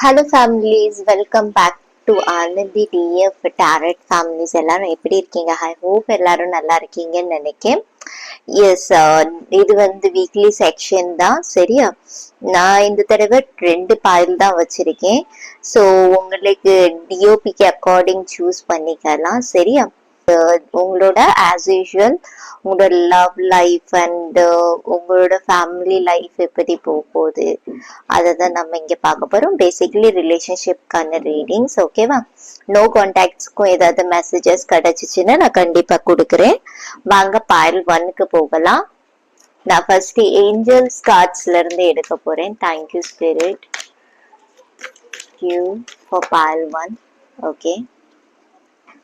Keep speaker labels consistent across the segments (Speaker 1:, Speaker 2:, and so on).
Speaker 1: Hello families, welcome back to Anandhi டிஎஃப் tarot families. எல்லாரும் எப்படி இருக்கீங்க? ஐ ஹோப் எல்லாரும் நல்லா இருக்கீங்கன்னு நினைக்கிறேன். எஸ், இது வீக்லி செக்ஷன் தான், சரியா? நான் இந்த தடவை 2 பாயில் தான் வச்சிருக்கேன். ஸோ உங்களுக்கு டிஓபிக்கு அக்கார்டிங் சூஸ் பண்ணிக்கலாம், சரியா? உங்களோட ஆஸ் யூஷுவல் உங்களோட லவ் லைஃப் அண்ட் உங்களோட ஃபேமிலி லைஃப் எப்படி போகுது அதை தான் நம்ம இங்க பார்க்க போறோம். பேசிக்கலி ரிலேஷன்ஷிப்கான ரீடிங்ஸ், ஓகேவா? நோ கான்டாக்ட்ஸ்க்கும் ஏதாவது மெசேஜஸ் கிடைச்சிச்சுன்னா நான் கண்டிப்பா கொடுக்குறேன். வாங்க பாயில் 1க்கு போகலாம். நான் ஃபர்ஸ்ட் ஏஞ்சல்ஸ் கார்ட்ஸ்ல இருந்து எடுக்க போறேன். Thank you spirit you for pile 1. Okay,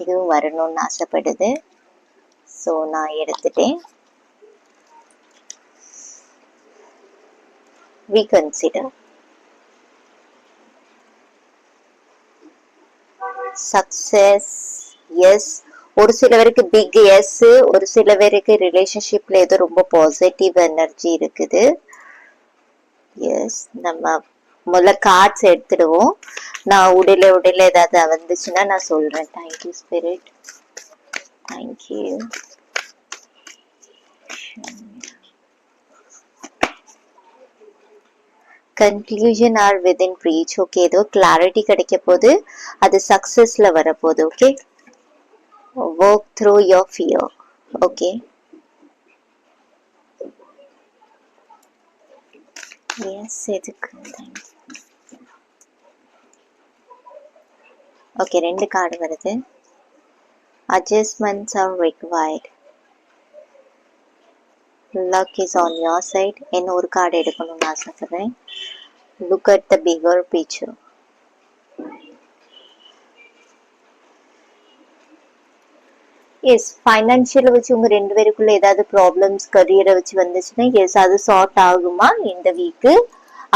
Speaker 1: இதுவும் வரணும்னு ஆசைப்படுது. ஸோ நான் எடுத்துட்டேன். reconsider. Success, yes. ஒரு சிலவருக்கு பிக் எஸ், ஒரு சிலவருக்கு ரிலேஷன்ஷிப்ல ஏதோ ரொம்ப பாசிட்டிவ் எனர்ஜி இருக்குது. எஸ், நம்ம முதல்ல கார்ட்ஸ் எடுத்துடுவோம். நான் உடையில ஏதாவது வந்துச்சுன்னா நான் சொல்றேன். Thank you spirit, thank you. Conclusion are within reach. Okay, ஏதோ கிளாரிட்டி கிடைக்க போது, அது சக்சஸ்ல வரப்போகுது. Okay, work through your fear. Okay, yes, எதுக்கு? ஓகே, 2 கார்டு வருது. Adjustments are required. luck is on your side. என்ன ஒரு கார்டு எடுக்கணும்னு ஆசைப்படுறேன். look at the bigger picture. Yes, ஃபைனான்சியலை வச்சு உங்க 2 பேருக்குள்ள ஏதாவது ப்ராப்ளம்ஸ் கரியரை வச்சு வந்துச்சுன்னா எஸ், அது சார்ட் ஆகுமா இந்த வீக்கு?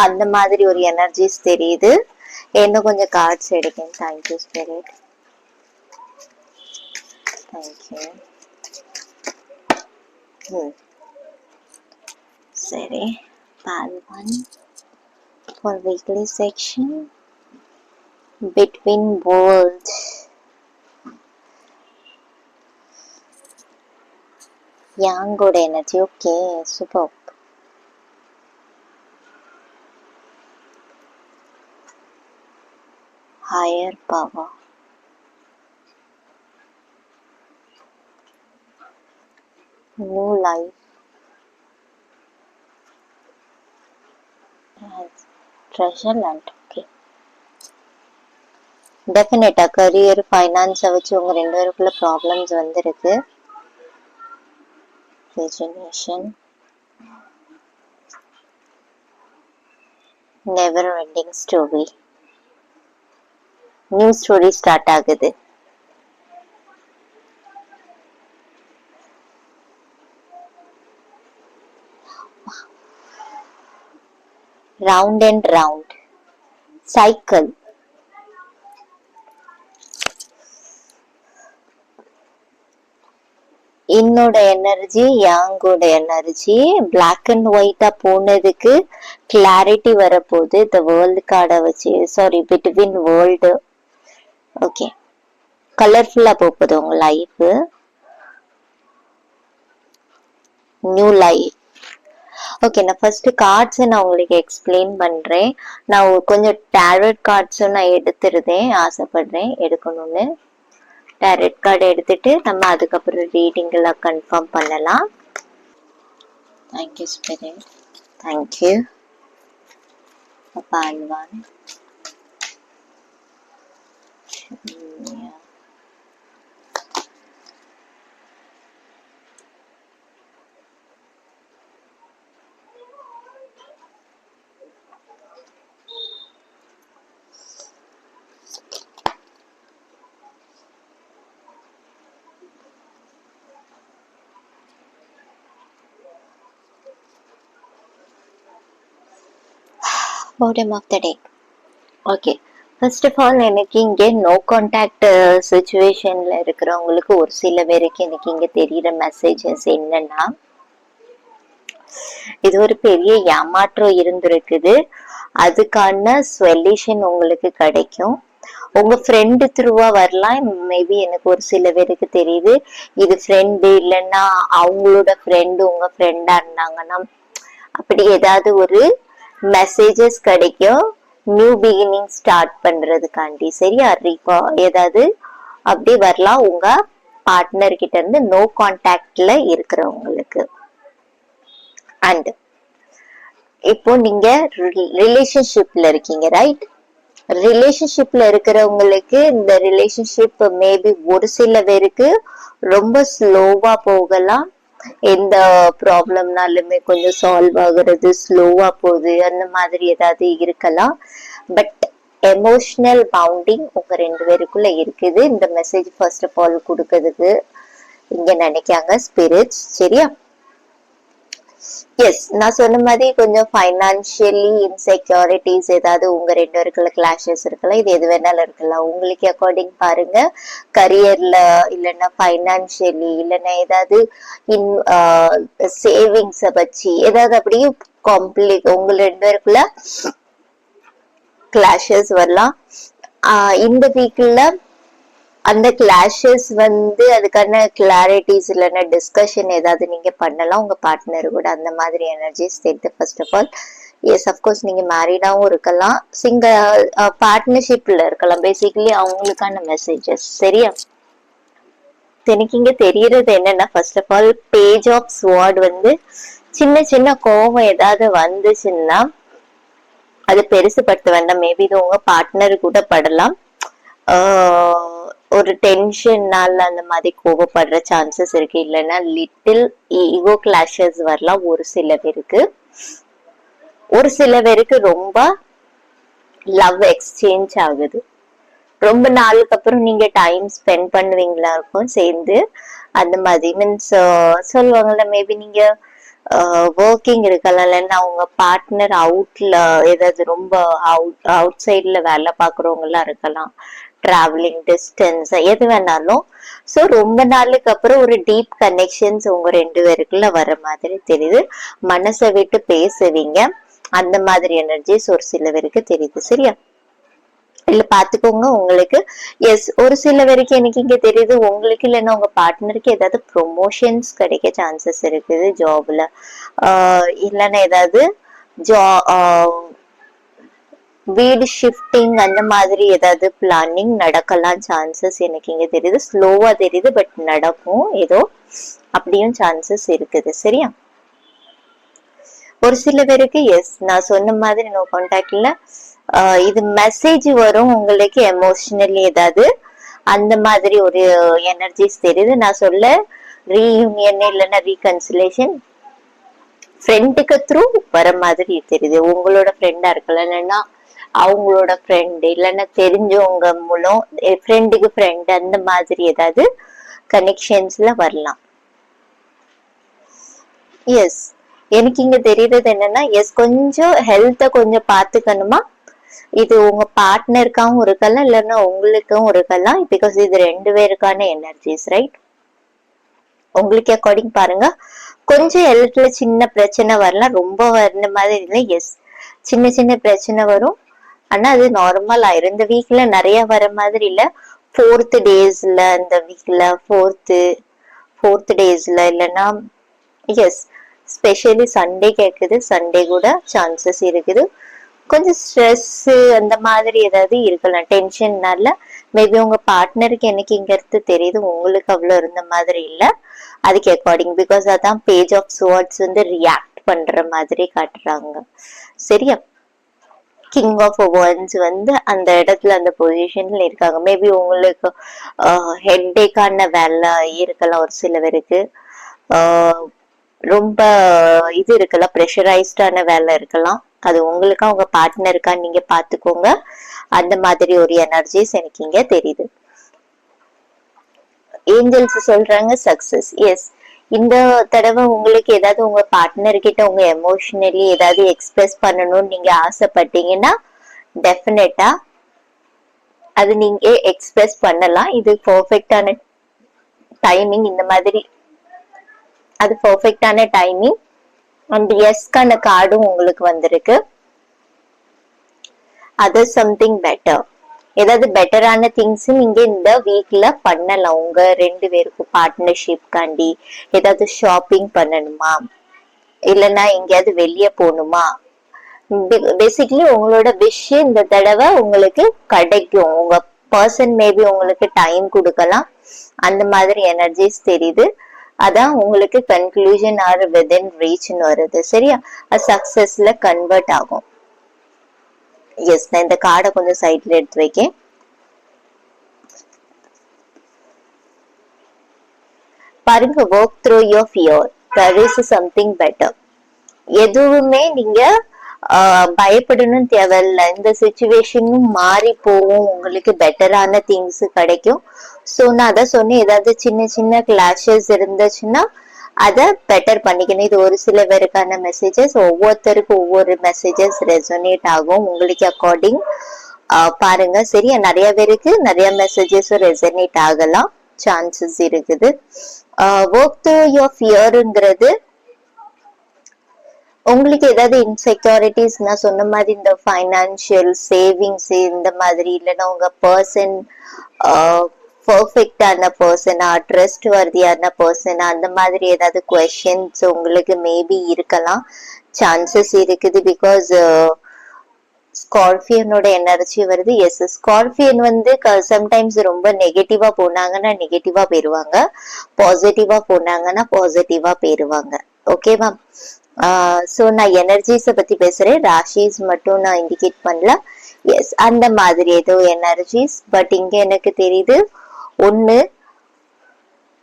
Speaker 1: அந்த மாதிரி ஒரு எனர்ஜிஸ் தெரியுது. என்ன கொஞ்சம் கார்ட்ஸ் எடுக்கேன். Thank you spirit, thank you. சரி, பால் 1 for weekly section. Between worlds. Young good energy. Okay, super. Higher power. New life. Treasure land. Okay. Definitely career ஃபைனான்ஸை வச்சு உங்க 2 பேருக்குள்ள ப்ராப்ளம்ஸ் வந்துருக்கு. ரெஜினேஷன், never ending story. New story start ஆகுது. Round and round cycle. என்னோட எனர்ஜி, யாங்கோட energy black and ஒயிட்டா போனதுக்கு கிளாரிட்டி வரப்போகுது. இந்த வேர்ல்டு கார்டை வச்சு, சாரி, பிட்வீன் வேர்ல்டு. ஓகே, கலர்ஃபுல்லா போகுது உங்க லைஃப். New life. ஓகே, நான் ஃபர்ஸ்ட் கார்ட்ஸ் நான் உங்களுக்கு எக்ஸ்பிளைன் பண்றேன். நான் கொஞ்சம் டேரட் கார்ட்ஸும் நான் எடுத்துருந்தேன், ஆசைப்படுறேன் எடுக்கணும்னு. டேரட் கார்டு எடுத்துட்டு நம்ம அதுக்கப்புறம் ரீடிங் எல்லாம் கன்ஃபார்ம் பண்ணலாம். Thank you spirit, thank you. பால்வான். bottom of the deck. Okay, first of all எனக்கு இங்கே நோ கான்டாக்ட் சுச்சுவேஷன்ல இருக்கிறவங்களுக்கு ஒரு சில பேருக்கு எனக்கு இங்க தெரியுற மெசேஜஸ் என்னன்னா, இது ஒரு பெரிய ஏமாற்றம் இருந்திருக்குது. அதுக்கான சொல்யூஷன் உங்களுக்கு கிடைக்கும். உங்க ஃப்ரெண்டு த்ரூவா வரலாம். மேபி எனக்கு ஒரு சில பேருக்கு தெரியுது இது ஃப்ரெண்டு, இல்லைன்னா அவங்களோட ஃப்ரெண்டு உங்க ஃப்ரெண்டா இருந்தாங்கன்னா அப்படி ஏதாவது ஒரு மெசேஜஸ் கிடைக்கும் நியூ பிகினிங் ஸ்டார்ட் பண்றதுக்காண்டி. சரியா? ஏதாவது அப்படி வரலாம் உங்க பார்ட்னர் கிட்ட இருந்து நோ கான்டாக்ட்ல இருக்கிறவங்களுக்கு. அண்ட் இப்போ நீங்க ரிலேஷன்ஷிப்ல இருக்கீங்க, ரைட்? ரிலேஷன்ஷிப்ல இருக்கிறவங்களுக்கு இந்த ரிலேஷன்ஷிப் மேபி ஒரு சில பேருக்கு ரொம்ப ஸ்லோவா போகலாம். எந்த ப்ராப்ளம்னாலுமே கொஞ்சம் சால்வ் ஆகுறது ஸ்லோவா போகுது, அந்த மாதிரி ஏதாவது இருக்கலாம். பட் எமோஷனல் பவுண்டிங் உங்க 2 பேருக்குள்ள இருக்குது. இந்த மெசேஜ் ஃபர்ஸ்ட் ஆஃப் ஆல் கொடுக்கறதுக்கு இங்க நினைக்காங்க ஸ்பிரிட்ஸ். சரியா? எஸ், நான் சொன்ன மாதிரி கொஞ்சம் ஃபைனான்சியலி இன்செக்யூரிட்டிஸ் ஏதாவது உங்க 2 பேருக்குள்ள கிளாஷஸ் இருக்கலாம். இது எது வேணாலும் இருக்கலாம். உங்களுக்கு அக்கார்டிங் பாருங்க. கரியர்ல, இல்லைன்னா ஃபைனான்சியலி, இல்லைன்னா ஏதாவது சேவிங்ஸ வச்சு ஏதாவது அப்படியே உங்க 2 பேருக்குள்ள கிளாஷஸ் வரலாம். இந்த வீக்ல அந்த கிளாஷஸ் அதுக்கான கிளாரிட்டிஸ் இல்லைன்னா டிஸ்கஷன் ஏதாவது நீங்க பண்ணலாம் உங்க பார்ட்னர் கூட. அந்த மாதிரி எனர்ஜிஸ் தெரியுது. First of all yes, of course நீங்க மேரிடாவும் இருக்கலாம், பார்ட்னர்ஷிப்ல இருக்கலாம். பேசிக்கலி அவங்களுக்கான மெசேஜஸ். சரியா? எனக்கு இங்க தெரியறது என்னன்னா, first of all page of sword சின்ன சின்ன கோவம் ஏதாவது வந்துச்சுன்னா அது பெருசுபடுத்த வேண்டாம். மேபி இது உங்க பார்ட்னர் கூட படலாம். ஒரு டென்ஷன்னால அந்த மாதிரி கோவப்படுற சான்சஸ் இருக்கு. இல்லைன்னா லிட்டில் ஈகோ கிளாஷஸ் வரலாம் ஒரு சில பேருக்கு. ஒரு சில பேருக்கு ரொம்ப லவ் எக்ஸ்சேஞ்ச் ஆகுது. ரொம்ப நாளுக்கு அப்புறம் நீங்க டைம் ஸ்பெண்ட் பண்ணுவீங்களா இருக்கும் சேர்ந்து. அந்த மாதிரி மீன்ஸ் சொல்லுவாங்கல்ல, மேபி நீங்க ஒர்க்கிங் இருக்கலாம், இல்லைன்னா அவங்க பார்ட்னர் அவுட்ல ஏதாவது ரொம்ப அவுட் சைட்ல வேலை பாக்குறவங்க எல்லாம் இருக்கலாம். டிராவலிங் டிஸ்டன்ஸ் எது வேணாலும். சோ ரொம்ப நாளுக்கு அப்புறம் ஒரு டீப் கனெக்ஷன்ஸ் உங்க 2 பேருக்குள்ள வர மாதிரி தெரியுது. மனசை விட்டு பேசுவீங்க. அந்த மாதிரி எனர்ஜிஸ் ஒரு சில பேருக்கு தெரியுது. சரியா? இல்ல பாத்துக்கோங்க உங்களுக்கு. எஸ், ஒரு சில பேருக்கு எனக்கு இங்க தெரியுது உங்களுக்கு இல்லைன்னா உங்க பார்ட்னருக்கு ஏதாவது ப்ரொமோஷன்ஸ் கிடைக்க சான்சஸ் இருக்குது ஜாப்ல. இல்லைன்னா ஏதாவது வீடு ஷிஃப்டிங் அந்த மாதிரி ஏதாவது பிளானிங் நடக்கலாம் சான்சஸ் எனக்கு இங்க தெரியுது. ஸ்லோவா தெரியுது, பட் நடக்கும் ஏதோ அப்படியும் சான்சஸ் இருக்குது. சரியா? ஒரு சில பேருக்கு எஸ், நான் சொன்ன மாதிரி நோ கான்டாக்ட்ல இது மெசேஜ் வரும் உங்களுக்கு எமோஷனலி ஏதாவது அந்த மாதிரி ஒரு எனர்ஜிஸ் தெரியுது. நான் சொல்ல ரீயூனியன் இல்லைன்னா ரீகன்சிலேஷன் ஃப்ரெண்டுக்கு த்ரூ வர மாதிரி தெரியுது. உங்களோட ஃப்ரெண்டா இருக்கலாம், இல்லைன்னா அவங்களோட ஃப்ரெண்டு, இல்லைன்னா தெரிஞ்சவங்க மூலம் ஃப்ரெண்டுக்கு ஃப்ரெண்ட், அந்த மாதிரி ஏதாவது கனெக்ஷன்ஸ்ல வரலாம். எஸ், எனக்கு இங்க தெரியறது என்னன்னா, எஸ் கொஞ்சம் ஹெல்த்த கொஞ்சம் பாத்துக்கணுமா. இது உங்க பார்ட்னருக்காகவும் இருக்கலாம், இல்லைன்னா உங்களுக்கும் இருக்கலாம். பிகாஸ் இது 2 பேருக்கான எனர்ஜிஸ், ரைட்? உங்களுக்கு அக்கார்டிங் பாருங்க. கொஞ்சம் ஹெல்த்ல சின்ன பிரச்சனை வரலாம், ரொம்ப வர்ற மாதிரி இல்லை. எஸ், சின்ன சின்ன பிரச்சனை வரும், ஆனா அது நார்மல் ஆயிரும். இந்த வீக்ல நிறைய வர மாதிரி இல்ல. 4th டேஸ்ல, இந்த வீக்ல ஃபோர்த் டேஸ்ல இல்லைன்னா எஸ் ஸ்பெஷலி சண்டே கேக்குது. சண்டே கூட சான்சஸ் இருக்குது. கொஞ்சம் ஸ்ட்ரெஸ் அந்த மாதிரி ஏதாவது இருக்கலாம், டென்ஷன்னால. மேபி உங்க பார்ட்னருக்கு எனக்கு இங்க இருந்து தெரியுது, உங்களுக்கு அவ்வளவு இருந்த மாதிரி இல்ல. அதுக்கு அக்கார்டிங், பிகாஸ் அதான் பேஜ் ஆஃப் ஸ்வார்ட்ஸ் ரியாக்ட் பண்ற மாதிரி காட்டுறாங்க. சரியா? கிங் ஆஃப் வாண்ட்ஸ் அந்த இடத்துல அந்த பொசிஷன்ல இருக்காங்க. மேபி உங்களுக்கு ஹெட்டேக்கான வேலை இருக்கலாம் ஒரு சில பேருக்கு. ரொம்ப இது இருக்கலாம், ப்ரெஷரைஸ்டான வேலை இருக்கலாம். அது உங்களுக்கா உங்க பார்ட்னருக்கா நீங்க பாத்துக்கோங்க. அந்த மாதிரி ஒரு எனர்ஜிஸ் எனக்கு இங்க தெரியுது. ஏஞ்சல்ஸ் சொல்றாங்க சக்சஸ். எஸ், இந்த தடவை உங்களுக்கு ஏதாவது உங்க பார்ட்னர் கிட்ட உங்க எமோஷனலி ஏதாவது எக்ஸ்பிரஸ் பண்ணணும்னு நீங்க ஆசைப்பட்டீங்கன்னா டெஃபினட்டா அது நீங்க எக்ஸ்பிரஸ் பண்ணலாம். இது பெர்ஃபெக்டான டைமிங். இந்த மாதிரி அது பெர்ஃபெக்டான டைமிங். அண்ட் எஸ்கான கார்டும் உங்களுக்கு வந்திருக்கு. Other something better. ஏதாவது பெட்டரான திங்ஸ் நீங்க இந்த வீக்ல பண்ணலாம். உங்க 2 பேருக்கும் பார்ட்னர்ஷிப் காண்டி ஏதாவது ஷாப்பிங் பண்ணணுமா, இல்லைன்னா எங்கேயாவது வெளியே போகணுமா, பேசிக்கலி உங்களோட விஷ் இந்த தடவை உங்களுக்கு கிடைக்கும். உங்க பர்சன் மேபி உங்களுக்கு டைம் கொடுக்கலாம், அந்த மாதிரி எனர்ஜிஸ் தெரியுது. அதான் உங்களுக்கு கன்க்ளூஷன் ஆர் வித்இன் ரீச்னு வருது. சரியா, சக்சஸ்ல கன்வெர்ட் ஆகும். எஸ், நான் இந்த கார்டை கொஞ்சம் சைட்ல எடுத்து வைக்கேன். பாருங்க, work through your fear, there is something better. எதுவுமே நீங்க பயப்படணும் தேவையில்ல. இந்த சுச்சுவேஷனும் மாறி போகும், உங்களுக்கு பெட்டரான திங்ஸ் கிடைக்கும். சோ நான் அதான் சொன்னேன், ஏதாவது சின்ன சின்ன கிளாஷஸ் இருந்துச்சுன்னா அதை பெட்டர் பண்ணிக்கணும். இது ஒரு சில பேருக்கான மெசேஜஸ், ஒவ்வொருத்தருக்கும் ஒவ்வொரு மெசேஜஸ் ரெசோனேட் ஆகும் உங்களுக்கு அக்கார்டிங். பாருங்க சரியா, நிறைய பேருக்கு நிறைய மெசேஜஸ் ரெசோனேட் ஆகலாம், சான்சஸ் இருக்குது. ஒர்க் த்ரூ யோர் ஃபியர்ங்கிறது உங்களுக்கு ஏதாவது இன்செக்யூரிட்டிஸ், நான் சொன்ன மாதிரி இந்த ஃபைனான்சியல் சேவிங்ஸ் இந்த மாதிரி, இல்லைன்னா உங்க பர்சன் பர்ஃபெக்டான பர்சனா, ட்ரஸ்ட் வர்தியான பர்சனா, அந்த மாதிரி ஏதாவது கொஸ்டின்ஸ் உங்களுக்கு மேபி இருக்கலாம், சான்சஸ் இருக்குது. பிகாஸ் ஸ்கார்பியனோட எனர்ஜி வருது. எஸ், ஸ்கார்பியன் வந்து சம்டைம்ஸ் ரொம்ப நெகட்டிவா போனாங்கன்னா நெகட்டிவா போயிருவாங்க, பாசிட்டிவா போனாங்கன்னா பாசிட்டிவா போயிருவாங்க. ஓகேவா? சோ நான் எனர்ஜிஸ பத்தி பேசுறேன், ராஷிஸ் மட்டும் நான் இண்டிகேட் பண்ணல. எஸ், அந்த மாதிரி ஏதோ எனர்ஜிஸ். பட் இங்க எனக்கு தெரியுது ஒண்ணு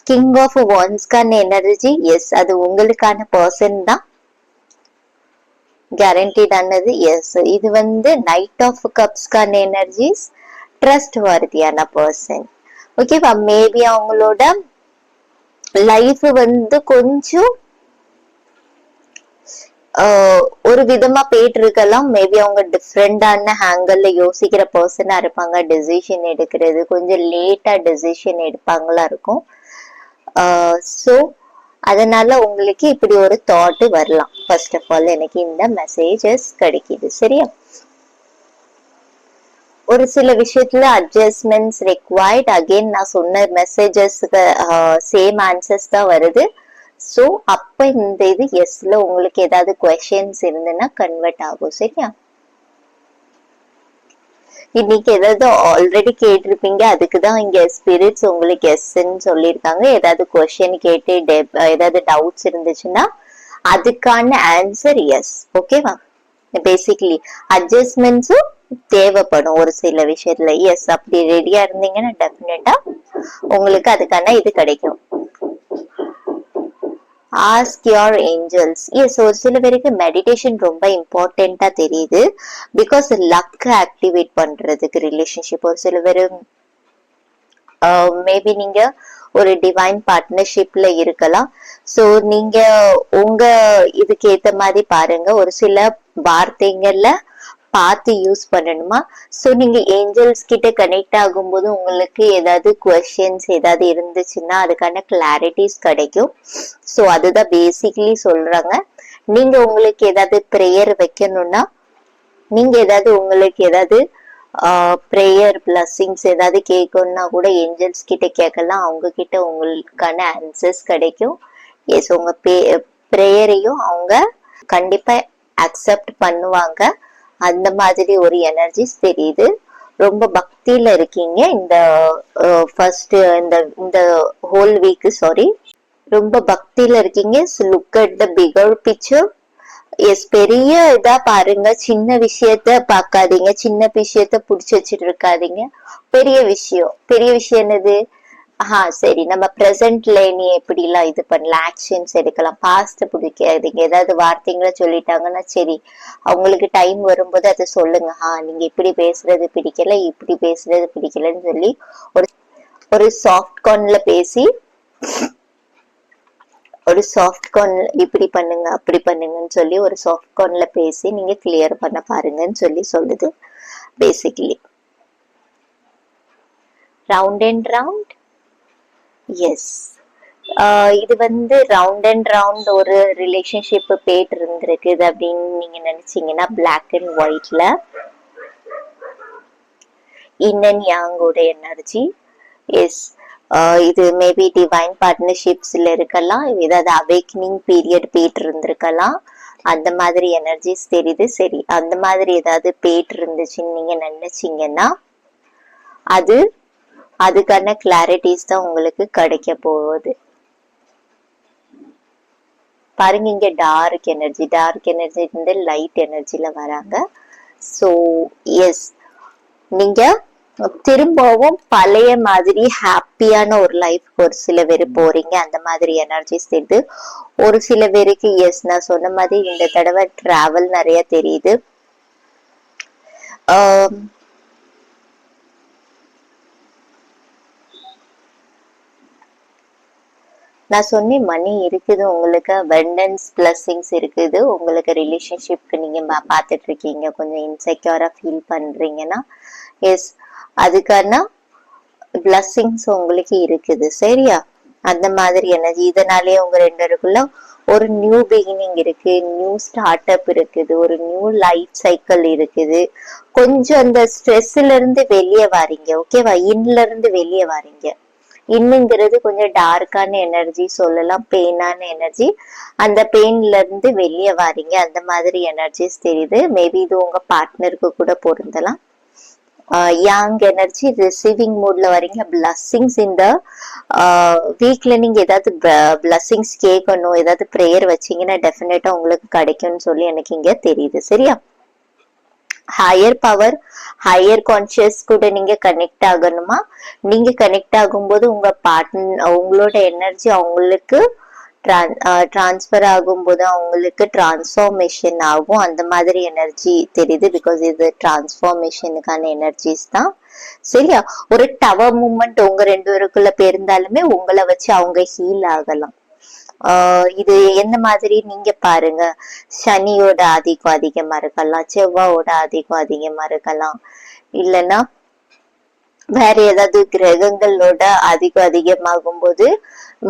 Speaker 1: கிங் ஆஃப் வான்ஸ்கான எனர்ஜி. எஸ், அது உங்களுக்கான பர்சன் தான், கேரண்டீட் ஆனது. எஸ், இது வந்து நைட் ஆஃப் கப்ஸ்கான எனர்ஜிஸ், ட்ரஸ்ட் வர்தியான பர்சன். ஓகேவா? மேபி அவங்களோட லைஃப் வந்து கொஞ்சம் ஒரு விதமா போயிட்டு இருக்கலாம். மேபி அவங்க டிஃப்ரெண்டான ஆங்கிள் யோசிக்கிற பர்சனா இருப்பாங்க. டெசிஷன் எடுக்கிறது கொஞ்சம் லேட்டா டெசிஷன் எடுப்பாங்களா இருக்கும். சோ அதனால உங்களுக்கு இப்படி ஒரு தாட் வரலாம். ஃபர்ஸ்ட் ஆஃப் ஆல் எனக்கு இந்த மெசேஜஸ் கிடைக்குது. சரியா, ஒரு சில விஷயத்துல அட்ஜஸ்ட்மெண்ட்ஸ் ரெக்வயர்ட். அகெயின் நான் சொன்ன மெசேஜஸ்க்கு சேம் ஆன்சர்ஸ் தான் வருது. சோ அப்ப இந்த இது எஸ்ல உங்களுக்கு ஏதாவது கொஸ்டின்ஸ் இருந்ததுன்னா கன்வெர்ட் ஆகும். சரியா, இன்னைக்கு ஏதாவது ஆல்ரெடி கேட்டிருப்பீங்க, அதுக்குதான் இங்க ஸ்பிரிட்ஸ் உங்களுக்கு எஸ்ன்னு சொல்லியிருக்காங்க. ஏதாவது கொஸ்டின் கேட்டு ஏதாவது டவுட்ஸ் இருந்துச்சுன்னா அதுக்கான ஆன்சர் எஸ். ஓகேவா? பேசிக்கலி அட்ஜஸ்ட்மெண்ட்ஸும் தேவைப்படும் ஒரு சில விஷயத்துல. எஸ், அப்படி ரெடியா இருந்தீங்கன்னா டெஃபினட்டா உங்களுக்கு அதுக்கான இது கிடைக்கும். Ask your Angeles. எஸ், ஒரு சில பேருக்கு மெடிடேஷன் ரொம்ப இம்பார்ட்டண்டா தெரியுது. பிகாஸ் லக் ஆக்டிவேட் பண்றதுக்கு ரிலேஷன்ஷிப். ஒரு சில பேரு மேபி நீங்க ஒரு டிவைன் பார்ட்னர்ஷிப்ல இருக்கலாம். சோ நீங்க உங்க இதுக்கு ஏத்த மாதிரி பாருங்க, ஒரு சில வார்த்தைகள்ல பார்த்து யூஸ் பண்ணணுமா. சோ நீங்க ஏஞ்சல்ஸ் கிட்ட கனெக்ட் ஆகும்போது உங்களுக்கு ஏதாவது கொஸ்டின்ஸ் ஏதாவது இருந்துச்சுன்னா அதுக்கான கிளாரிட்டிஸ் கிடைக்கும். சோ அதுதான் பேசிக்கலி சொல்றாங்க. நீங்க உங்களுக்கு ஏதாவது ப்ரேயர் வைக்கணும்னா, நீங்க ஏதாவது உங்களுக்கு ஏதாவது ப்ரேயர் பிளஸிங்ஸ் ஏதாவது கேட்கணும்னா கூட ஏஞ்சல்ஸ் கிட்ட கேட்கலாம். அவங்க கிட்ட உங்களுக்கான ஆன்சர்ஸ் கிடைக்கும். எஸ், உங்க ப்ரேயரையும் அவங்க கண்டிப்பா அக்செப்ட் பண்ணுவாங்க. அந்த மாதிரி ஒரு எனர்ஜிஸ் தெரியுது. ரொம்ப பக்தியில இருக்கீங்க இந்த ஃபர்ஸ்ட் இந்த ஹோல் வீக். சாரி, ரொம்ப பக்தியில இருக்கீங்க. Look at the bigger picture. Yes, பெரிய இதா பாருங்க, சின்ன விஷயத்த பாக்காதீங்க, சின்ன விஷயத்த புடிச்சு வச்சுட்டு இருக்காதீங்க. பெரிய விஷயம் என்னது? சரி, நம்ம பிரசன்ட்ல நீ எப்படி எல்லாம் இது பண்ணலாம், ஆக்ஷன்ஸ் எடுக்கலாம். பாஸ்ட் பிடிக்காதீங்க. ஏதாவது வார்த்தைங்களை சொல்லிட்டாங்கன்னா சரி, அவங்களுக்கு டைம் வரும்போது அதை சொல்லுங்க. நீங்க இப்படி பேசுறது பிடிக்கல, இப்படி பேசுறது பிடிக்கலன்னு சொல்லி ஒரு சாஃப்ட் கார்ன்ல பேசி, ஒரு சாஃப்ட் கார்ன்ல இப்படி பண்ணுங்க அப்படி பண்ணுங்கன்னு சொல்லி ஒரு சாஃப்ட் கார்ன்ல பேசி நீங்க கிளியர் பண்ண பாருங்கன்னு சொல்லி சொல்லுது basically. Round and round. Yes, இது வந்து ரவுண்ட் அண்ட் ரவுண்ட் ஒரு ரிலேஷன்ஷிப் போயிட்டு இருந்திருக்குது அப்படின்னு நீங்க நினைச்சீங்கன்னா பிளாக் அண்ட் ஒயிட்ல இன் அண்ட் யாங்கோட எனர்ஜி. எஸ், இது மேபி டிவைன் பார்ட்னர்ஷிப்ஸ்ல இருக்கலாம், ஏதாவது அவேக்னிங் பீரியட் போயிட்டு இருந்திருக்கலாம், அந்த மாதிரி எனர்ஜிஸ் தெரியுது. சரி, அந்த மாதிரி ஏதாவது போயிட்டு இருந்துச்சுன்னு நீங்க நினைச்சீங்கன்னா அதுக்கான கிளாரிட்டிஸ் தான் உங்களுக்கு கிடைக்க போகுது. பாருங்க, இங்க டார்க் எனர்ஜி இருந்து லைட் எனர்ஜில வராங்க. ஸோ எஸ், நீங்க திரும்பவும் பழைய மாதிரி ஹாப்பியான ஒரு லைஃப் ஒரு சில பேர் போறீங்க, அந்த மாதிரி எனர்ஜிஸ் தெரியுது. ஒரு சில பேருக்கு எஸ், நான் சொன்ன மாதிரி இந்த தடவை டிராவல் நிறைய தெரியுது. நான் சொன்னேன் மணி இருக்குது உங்களுக்கு, அபண்டன்ஸ் பிளஸிங்ஸ் இருக்குது உங்களுக்கு. ரிலேஷன்ஷிப்க்கு நீங்க பார்த்துட்டு இருக்கீங்க, கொஞ்சம் இன்செக்யூரா ஃபீல் பண்றீங்கன்னா எஸ், அதுக்கான பிளஸிங்ஸ் உங்களுக்கு இருக்குது. சரியா? அந்த மாதிரி எனர்ஜி. இதனாலே உங்க ரெண்டு பேருக்குள்ள ஒரு நியூ பிகினிங் இருக்கு, நியூ ஸ்டார்ட் அப் இருக்குது, ஒரு நியூ லைஃப் சைக்கிள் இருக்குது. கொஞ்சம் அந்த ஸ்ட்ரெஸ்ல இருந்து வெளியே வாரீங்க. ஓகேவா? இன்னல இருந்து வெளியே வாரீங்க. இன்னுங்கிறது கொஞ்சம் டார்க்கான எனர்ஜி சொல்லலாம், பெயினான எனர்ஜி. அந்த பெயின்ல இருந்து வெளியே வாரீங்க, அந்த மாதிரி எனர்ஜிஸ் தெரியுது. மேபி இது உங்க பார்ட்னருக்கு கூட பொருந்தலாம். யங் எனர்ஜி, ரிசீவிங் மூட்ல வரீங்க. பிளஸ்ஸிங்ஸ் இந்த வீக்ல நீங்க ஏதாவது பிளஸ்ஸிங்ஸ் கேட்கணும், ஏதாவது ப்ரேயர் வச்சீங்கன்னா டெஃபினட்டா உங்களுக்கு கிடைக்கும்னு சொல்லி எனக்கு இங்க தெரியுது. சரியா? ஹையர் பவர், ஹையர் கான்சியஸ் கூட நீங்க கனெக்ட் ஆகணுமா? நீங்க கனெக்ட் ஆகும்போது உங்க பார்ட்னர், உங்களோட எனர்ஜி அவங்களுக்கு டிரான்ஸ்பர் ஆகும்போது அவங்களுக்கு டிரான்ஸ்ஃபார்மேஷன் ஆகும். அந்த மாதிரி எனர்ஜி தெரியுது. பிகாஸ் இது டிரான்ஸ்ஃபார்மேஷனுக்கான எனர்ஜிஸ் தான். சரியா? ஒரு டவர் மூமெண்ட் உங்க ரெண்டு பேருக்குள்ள பேருந்தாலுமே உங்களை வச்சு அவங்க ஹீல் ஆகலாம். இது எந்த மாதிரி நீங்க பாருங்க, சனியோட ஆதிக்கம் அதிகமா இருக்கலாம், செவ்வாயோட ஆதிக்கம் அதிகமா இருக்கலாம், இல்லைன்னா வேற ஏதாவது கிரகங்களோட அதிகமாகும் போது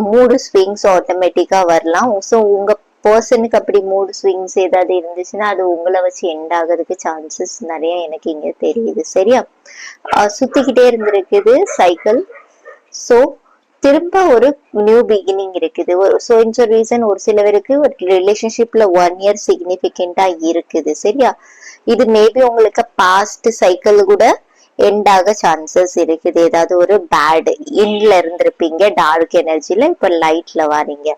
Speaker 1: மூடு ஸ்விங்ஸ் ஆட்டோமேட்டிக்கா வரலாம். ஸோ உங்க பர்சனுக்கு அப்படி மூடு ஸ்விங்ஸ் ஏதாவது இருந்துச்சுன்னா அது உங்களை வச்சு எண்ட் ஆகிறதுக்கு சான்சஸ் நிறைய எனக்கு இங்க தெரியுது. சரியா? சுத்திக்கிட்டே இருந்திருக்குது சைக்கிள். ஸோ திரும்ப ஒரு நியூ பிகினிங் இருக்குது. ஸோ இந்த ரீசன் ஒரு சிலவருக்கு ஒரு ரிலேஷன்ஷிப்ல 1 இயர் சிக்னிபிகண்டா இருக்குது. சரியா? இது மேபி உங்களுக்கு பாஸ்ட் சைக்கிள் கூட எண்ட் ஆக சான்சஸ் இருக்குது. ஏதாவது ஒரு பேட் இன்ல இருந்திருப்பீங்க, டார்க் எனர்ஜில, இப்ப லைட்ல வாரீங்க.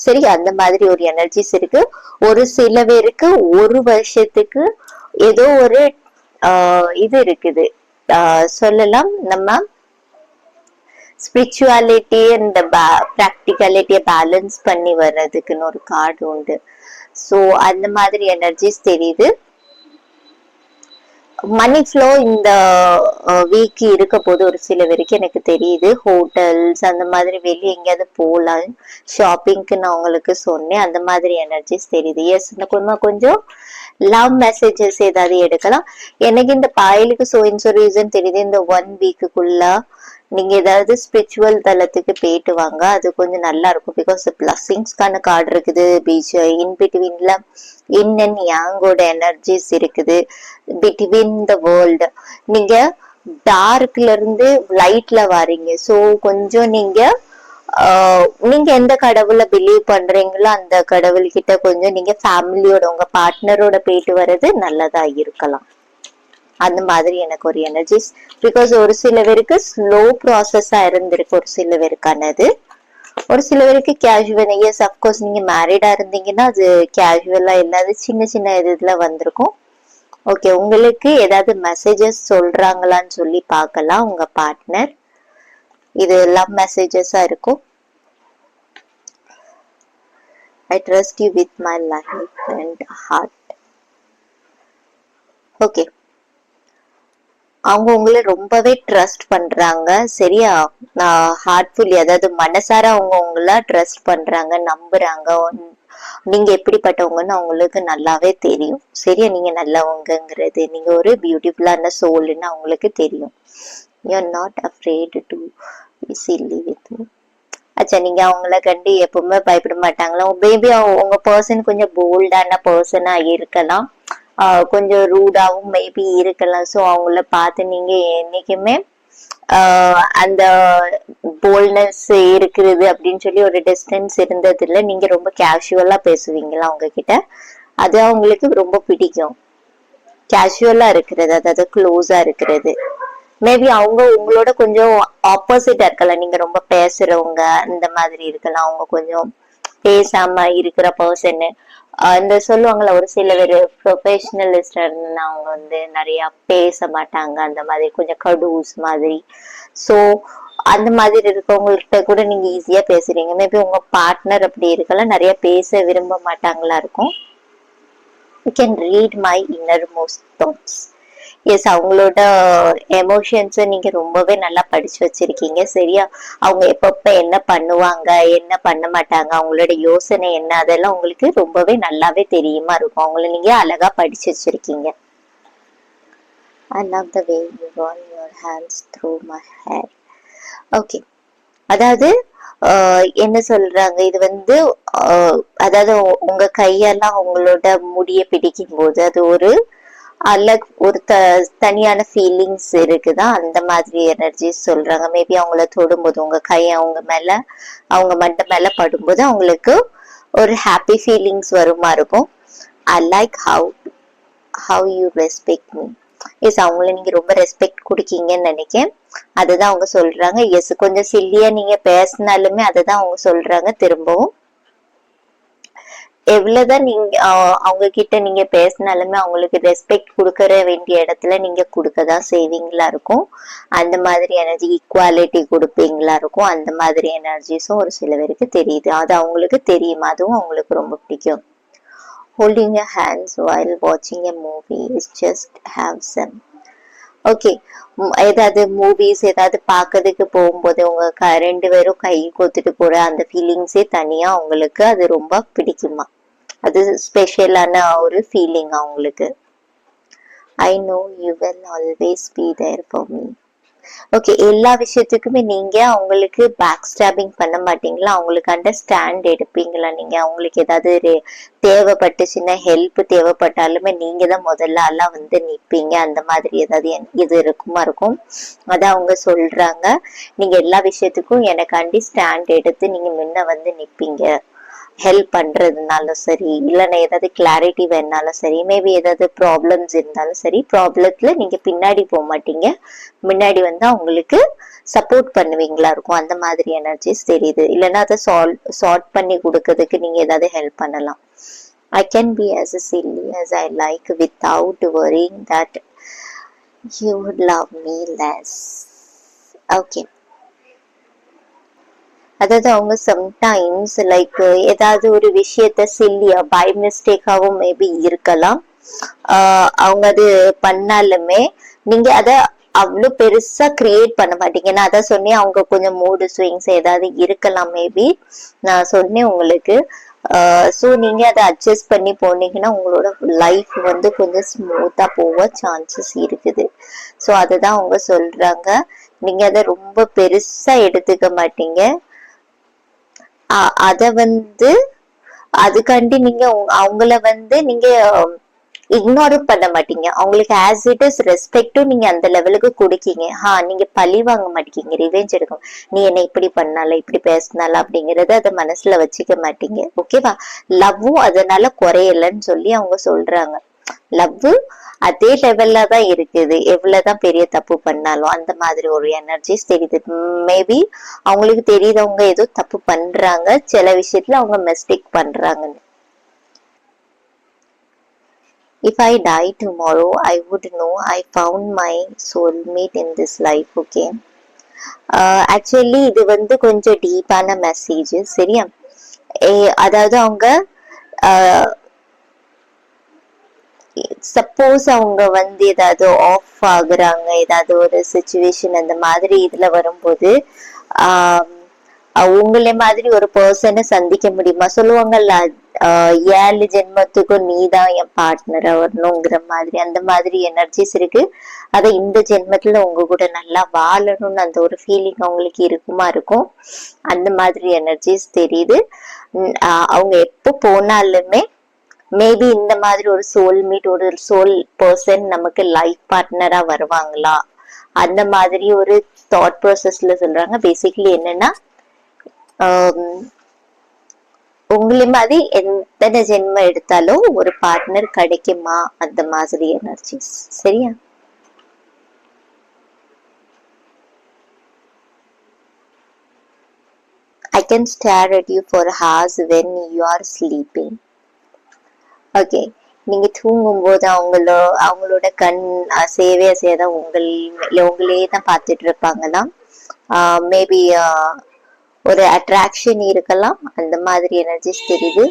Speaker 1: சரி, அந்த மாதிரி ஒரு எனர்ஜிஸ் இருக்கு. ஒரு சில பேருக்கு ஒரு வருஷத்துக்கு ஏதோ ஒரு இது இருக்குது சொல்லலாம். நம்ம ஸ்பிரிச்சுவாலிட்டி அண்ட் ப்ராக்டிகாலிட்டியை பேலன்ஸ் பண்ணி வர்றதுக்குன்னு ஒரு கார்டு உண்டு. ஸோ அந்த மாதிரி எனர்ஜிஸ் தெரியுது. மணி ஃப்ளோ இந்த வீக் இருக்க போது ஒரு சில வரைக்கும் எனக்கு தெரியுது. ஹோட்டல்ஸ் அந்த மாதிரி வெளியே எங்கேயாவது போகலாம், ஷாப்பிங்க்கு நான் உங்களுக்கு சொன்னேன். அந்த மாதிரி எனர்ஜிஸ் தெரியுது. எஸ், கொஞ்சம் லவ் மெசேஜஸ் ஏதாவது எடுக்கலாம். எனக்கு இந்த பாயலுக்கு சோ ரீசன் தெரியுது. இந்த 1 வீக்குக்குள்ள நீங்க ஏதாவது ஸ்பிரிச்சுவல் தளத்துக்கு போயிட்டு வாங்க, அது கொஞ்சம் நல்லா இருக்கும். பிகாஸ் பிளஸிங்ஸ்க்கான கார்டு இருக்குது. பீச் இன் பிட்வீன்ல இன் அண்ட் யாங்கோட எனர்ஜிஸ் இருக்குது. பிட்வீன் த வேர்ல்டு நீங்க டார்க்ல இருந்து லைட்ல வாரீங்க. ஸோ கொஞ்சம் நீங்க எந்த கடவுளை பிலீவ் பண்றீங்களோ அந்த கடவுள்கிட்ட கொஞ்சம் நீங்க ஃபேமிலியோட உங்க பார்ட்னரோட போயிட்டு வர்றது நல்லதா இருக்கலாம். அந்த மாதிரி எனக்கு ஒரு எனர்ஜிஸ். பிகாஸ் ஒரு சில பேருக்கு ஸ்லோ ப்ராசஸா இருந்திருக்கு, ஒரு சில பேருக்கானது. ஒரு சில பேருக்கு கேஷுவல். எஸ், அப்கோர்ஸ் நீங்க மேரிடா இருந்தீங்கன்னா அது கேஷுவலா இல்லாத சின்ன சின்ன இதுல வந்திருக்கும். ஓகே, உங்களுக்கு ஏதாவது மெசேஜஸ் சொல்றாங்களான்னு சொல்லி பார்க்கலாம் உங்க பார்ட்னர். இது எல்லாம் மெசேஜஸா இருக்கும். I trust you with my life and heart. Okay, அவங்க உங்களை ரொம்பவே ட்ரஸ்ட் பண்றாங்க. சரியா? ஹார்ட்ஃபுல்லி, அதாவது மனசார அவங்க உங்களை ட்ரஸ்ட் பண்றாங்க, நம்புறாங்க. நீங்க எப்படிப்பட்டவங்கன்னு அவங்களுக்கு நல்லாவே தெரியும். சரியா? நீங்க நல்லவங்கிறது, நீங்க ஒரு பியூட்டிஃபுல்லான சோல்னு அவங்களுக்கு தெரியும். You are not afraid to be chilli with me. அச்சா, நீங்க அவங்கள கண்டு எப்பவுமே பயப்பட மாட்டாங்களா? மேபி உங்க பர்சன் கொஞ்சம் போல்டான பர்சனா இருக்கலாம். கொஞ்சம் ரூடாவும் மேபி இருக்கலாம். ஸோ அவங்கள பார்த்து நீங்க என்னைக்குமே அந்த போல்ட்னஸ் இருக்கிறது அப்படின்னு சொல்லி ஒரு டிஸ்டன்ஸ் இருந்தது இல்லை. நீங்க ரொம்ப கேஷுவலா பேசுவீங்களா அவங்க கிட்ட, அது அவங்களுக்கு ரொம்ப பிடிக்கும். கேஷுவலா இருக்கிறது, அதாவது க்ளோஸா இருக்கிறது. மேபி அவங்க உங்களோட கொஞ்சம் ஆப்போசிட்டா இருக்கலாம். நீங்க ரொம்ப பேசுறவங்க அந்த மாதிரி இருக்கலாம், அவங்க கொஞ்சம் பேசாம இருக்கிற பர்சன். இந்த சொல்லுவாங்கல்ல, ஒரு சில பேர் ப்ரொஃபஷனலிஸ்ட் அவங்க வந்து நிறைய பேச மாட்டாங்க, அந்த மாதிரி கொஞ்சம் கடூஸ் மாதிரி. ஸோ அந்த மாதிரி இருக்கவங்கள்ட்ட கூட நீங்க ஈஸியா பேசுறீங்க. மேபி உங்க பார்ட்னர் அப்படி இருக்கலாம், நிறைய பேச விரும்ப மாட்டாங்களா இருக்கும். You can read my innermost thoughts. Yes, அவங்களோட எமோஷன்ஸை நீங்க ரொம்பவே நல்லா படிச்சு வச்சிருக்கீங்க. சரியா, அவங்க எப்பப்ப என்ன பண்ணுவாங்க, என்ன பண்ண மாட்டாங்க, அவங்களோட யோசனை என்ன, அதெல்லாம் உங்களுக்கு ரொம்பவே நல்லாவே தெரியுமா இருக்கும். அவங்கள நீங்க அழகா படிச்சு வச்சிருக்கீங்க. I love the way you run your hands through my hair. Okay, அதாவது என்ன சொல்றாங்க, இது வந்து அதாவது உங்க கையெல்லாம் அவங்களோட முடிய பிடிக்கும் போது அது ஒரு ஒரு தனியான ஃபீலிங்ஸ் இருக்குதா, அந்த மாதிரி எனர்ஜி சொல்றாங்க. மேபி அவங்கள தொடும்போது உங்க கை அவங்க மேல, அவங்க மண்டை மேல படும்போது அவங்களுக்கு ஒரு ஹாப்பி ஃபீலிங்ஸ் வருமா இருக்கும். I like how you respect me. Yes, அவங்கள நீங்க ரொம்ப ரெஸ்பெக்ட் கொடுக்கீங்கன்னு நினைக்கிறேன். அதுதான் அவங்க சொல்றாங்க. எஸ், கொஞ்சம் சில்லியா நீங்க பேசினாலுமே அதுதான் அவங்க சொல்றாங்க. திரும்பவும் எவ்வளவுதான் நீங்க அவங்க கிட்ட நீங்க பேசினாலுமே அவங்களுக்கு ரெஸ்பெக்ட் கொடுக்கற வேண்டிய இடத்துல நீங்க கொடுக்கதான் செய்வீங்களா இருக்கும். அந்த மாதிரி எனர்ஜி, ஈக்குவாலிட்டி கொடுப்பீங்களா இருக்கும். அந்த மாதிரி எனர்ஜிஸும் ஒரு சில பேருக்கு தெரியுது. அது அவங்களுக்கு தெரியும், அதுவும் அவங்களுக்கு ரொம்ப பிடிக்கும். Holding your hands while watching a movie is just have some. Okay, ஏதாவது மூவிஸ் ஏதாவது பார்க்கறதுக்கு போகும்போது உங்க ரெண்டு பேரும் கை கோத்துட்டு போற அந்த ஃபீலிங்ஸே தனியா அவங்களுக்கு அது ரொம்ப பிடிக்குமா, அது ஸ்பெஷலான ஒரு ஃபீலிங் அவங்களுக்கு. I know you will always be there for me. Okay, எல்லா விஷயத்துக்குமே நீங்க அவங்களுக்கு பேக் ஸ்டாபிங் பண்ண மாட்டீங்களா, அவங்களுக்கு அண்டர்ஸ்டாண்ட் எடுப்பீங்களா? நீங்க அவங்களுக்கு ஏதாவது தேவைப்பட்டுச்சுன்னா, ஹெல்ப் தேவைப்பட்டாலுமே நீங்க தான் முதல்ல எல்லாம் வந்து நிப்பீங்க. அந்த மாதிரி ஏதாவது இது இருக்கும். அதான் அவங்க சொல்றாங்க, நீங்க எல்லா விஷயத்துக்கும் எனக்காண்டி ஸ்டாண்ட் எடுத்து நீங்க முன்ன வந்து நிப்பீங்க. ஹெல்ப் பண்றதுனாலும் சரி, இல்லைன்னா ஏதாவது கிளாரிட்டி வேணாலும் சரி, மேபி ஏதாவது ப்ராப்ளம்ஸ் இருந்தாலும் சரி, ப்ராப்ளத்துல நீங்க பின்னாடி போக மாட்டீங்க, முன்னாடி வந்து அவங்களுக்கு சப்போர்ட் பண்ணுவீங்களா இருக்கும். அந்த மாதிரி எனர்ஜிஸ் தெரியுது. இல்லைன்னா அதை சார்ட் பண்ணி கொடுக்கறதுக்கு நீங்க ஏதாவது ஹெல்ப் பண்ணலாம். I can be as silly as I like without worrying that you would love me less. Okay, அதாவது அவங்க சம்டைம்ஸ் லைக் ஏதாவது ஒரு விஷயத்த சில்லியா பை மிஸ்டேக்காவும் மேபி இருக்கலாம். அவங்க அது பண்ணாலுமே நீங்க அத அவ்வளவு பெருசா கிரியேட் பண்ண மாட்டீங்க. நான் அதான் சொன்னேன், அவங்க கொஞ்சம் மூடு ஸ்விங்ஸ் ஏதாவது இருக்கலாம் மேபி, நான் சொன்னேன் உங்களுக்கு. ஸோ நீங்க அதை அட்ஜஸ்ட் பண்ணி போனீங்கன்னா உங்களோட லைஃப் வந்து கொஞ்சம் ஸ்மூத்தா போக சான்சஸ் இருக்குது. ஸோ அதுதான் அவங்க சொல்றாங்க. நீங்க அதை ரொம்ப பெருசா எடுத்துக்க மாட்டீங்க. அத வந்து அதுக்காண்டி நீங்க அவங்கள வந்து நீங்க இக்னோரும் பண்ண மாட்டீங்க. அவங்களுக்கு ஆஸ் இட் இஸ் ரெஸ்பெக்டும் நீங்க அந்த லெவலுக்கு கொடுக்கீங்க. நீங்க பழி வாங்க மாட்டீங்க, ரிவெஞ்ச் எடுக்கும். நீ என்ன இப்படி பண்ணால, இப்படி பேசினால அப்படிங்கறத அதை மனசுல வச்சுக்க மாட்டீங்க. ஓகேவா? லவ்வும் அதனால குறையலன்னு சொல்லி அவங்க சொல்றாங்க. லவ் அதே லெவல்ல தான் இருக்குது, எவ்வளவுதான் பெரிய தப்பு பண்ணாலும். அந்த மாதிரி ஒரு எனர்ஜிஸ் தெரியுது. மேபி அவங்களுக்கு தெரியுது அவங்க ஏதோ தப்பு பண்றாங்க, சில விஷயத்துல அவங்க மிஸ்டேக் பண்றாங்கன்னு. If I die tomorrow, I would know I found my soulmate in this life. Okay, actually இது வந்து கொஞ்சம் டீப்பான மெசேஜ். சரியா? அதாவது அவங்க சப்போஸ் அவங்க வந்து ஏதாவது ஆஃப் ஆகுறாங்க, ஏதாவது ஒரு சிச்சுவேஷன் அந்த மாதிரி இதுல வரும்போது உங்களே மாதிரி ஒரு பர்சனை சந்திக்க முடியுமா? சொல்லுவாங்கல்ல, 7 ஜென்மத்துக்கும் நீதான் என் பார்ட்னரா வரணுங்கிற மாதிரி. அந்த மாதிரி எனர்ஜிஸ் இருக்கு. அதை இந்த ஜென்மத்துல உங்க கூட நல்லா வாழணும்னு அந்த ஒரு ஃபீலிங் அவங்களுக்கு இருக்குமா இருக்கும். அந்த மாதிரி எனர்ஜிஸ் தெரியுது. அவங்க எப்போ போனாலுமே மேபி இந்த மாதிரி ஒரு சோல்மேட், ஒரு சோல் பர்சன் நமக்கு லைஃப் பார்ட்னரா வருவாங்களா, அந்த மாதிரி ஒரு தாட் ப்ராசஸ்ல சொல்றாங்க. பேசிக்கலி என்னன்னா உங்களை மாதிரி எத்தனை ஜென்மம் எடுத்தாலும் ஒரு பார்ட்னர் கிடைக்குமா, அந்த மாதிரி எனர்ஜிஸ். சரியா? I can stare at you for hours when you are sleeping. Okay, நீங்க தூங்கும் போது அவங்களோட கண் அசையவே அசையாதான் உங்களே தான் பார்த்துட்டு இருப்பாங்களாம். மேபி ஒரு அட்ராக்ஷன் இருக்கலாம், அந்த மாதிரி எனர்ஜிஸ் தெரியுது.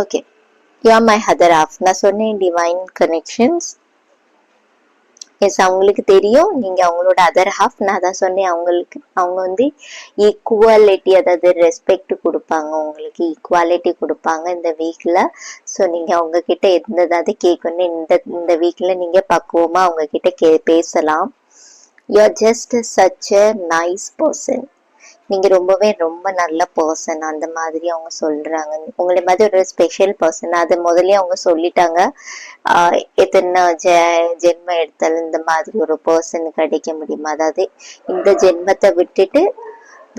Speaker 1: Okay, you are my other half. நான் சொன்னேன் டிவைன் கனெக்ஷன்ஸ். எஸ், அவங்களுக்கு தெரியும் நீங்க அவங்களோட அதர் ஹாஃப். நான் தான் சொன்னேன், அவங்க வந்து ஈக்குவாலிட்டி, அதாவது ரெஸ்பெக்ட் கொடுப்பாங்க, உங்களுக்கு ஈக்குவாலிட்டி கொடுப்பாங்க இந்த வீக்ல. ஸோ நீங்க அவங்க கிட்ட எந்ததாவது கேட்கணும், இந்த வீக்ல நீங்க பக்குவமா அவங்க கிட்ட பேசலாம். You are just such a nice person. நீங்க ரொம்ப நல்ல பர்சன், அந்த மாதிரி அவங்க சொல்றாங்க. உங்களை மாதிரி ஒரு ஸ்பெஷல் பர்சன், அது முதல்ல அவங்க சொல்லிட்டாங்க. எத்தனை ஜென்மம் எடுத்தாலும் இந்த மாதிரி ஒரு பர்சன் கிடைக்க முடியுமா, அதாவது இந்த ஜென்மத்தை விட்டுட்டு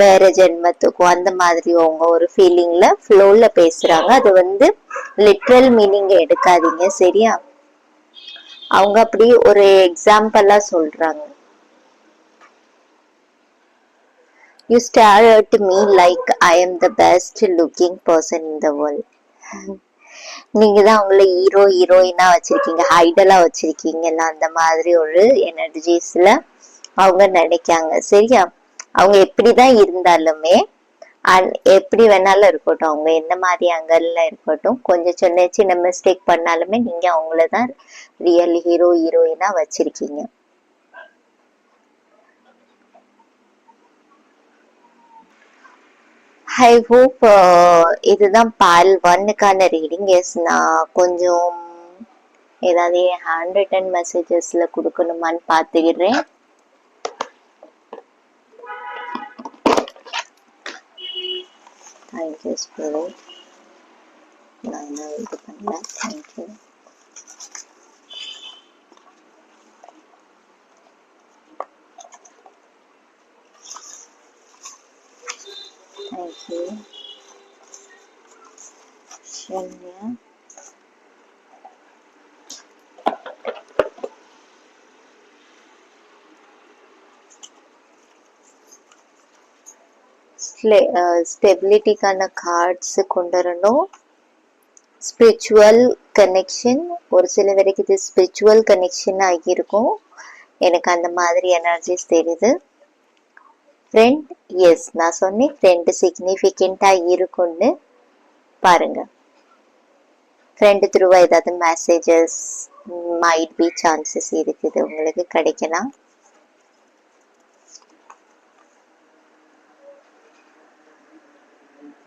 Speaker 1: வேற ஜென்மத்துக்கும், அந்த மாதிரி அவங்க ஒரு ஃபீலிங்ல ஃப்ளோல பேசுறாங்க. அது வந்து லிட்ரல் மீனிங் எடுக்காதீங்க, சரியா? அவங்க அப்படி ஒரு எக்ஸாம்பிளா சொல்றாங்க. You stare at me like I am the best looking person in the world. நீங்க தான் அவங்கள ஹீரோயினா வச்சிருக்கீங்க, ஐடலா வச்சிருக்கீங்க, அந்த மாதிரி ஒரு எனர்ஜிஸ்ல அவங்க நினைக்காங்க. சரியா? அவங்க எப்படிதான் இருந்தாலுமே, எப்படி வேணாலும் இருக்கட்டும், அவங்க என்ன மாதிரி அங்கல்ல இருக்கட்டும், கொஞ்சம் சின்ன மிஸ்டேக் பண்ணாலுமே நீங்க அவங்களதான் ரியல் ஹீரோயினா வச்சிருக்கீங்க. ஐ ஹோப் இதுதான் பால் 1க்கான ரீடிங். எஸ், நான் கொஞ்சம் ஏதாவது ஹேண்ட் ரிட்டன் மெசேஜஸ்ல கொடுக்கணுமான்னு பார்த்துக்கிறேன். Thank you spirit. நான் இது பண்ணல. தேங்க்யூ. Thank you. Shania. ஸ்டெபிலிட்டிக்கான கார்ட்ஸ் கொண்டு வரணும். ஸ்பிரிச்சுவல் கனெக்ஷன், ஒரு சில வரைக்கும் இது ஸ்பிரிச்சுவல் கனெக்ஷன் ஆகியிருக்கும், எனக்கு அந்த மாதிரி எனர்ஜிஸ் தெரியுது. ஃப்ரெண்ட், எஸ், நான் சொன்னேன் ஃப்ரெண்ட் சிக்னிஃபிகண்டா இருக்கும்னு. பாருங்க, ஃப்ரெண்ட் த்ரூவா ஏதாவது மெசேஜஸ் மைட் பி சான்சஸ் இருக்குது, உங்களுக்கு கிடைக்கலாம்.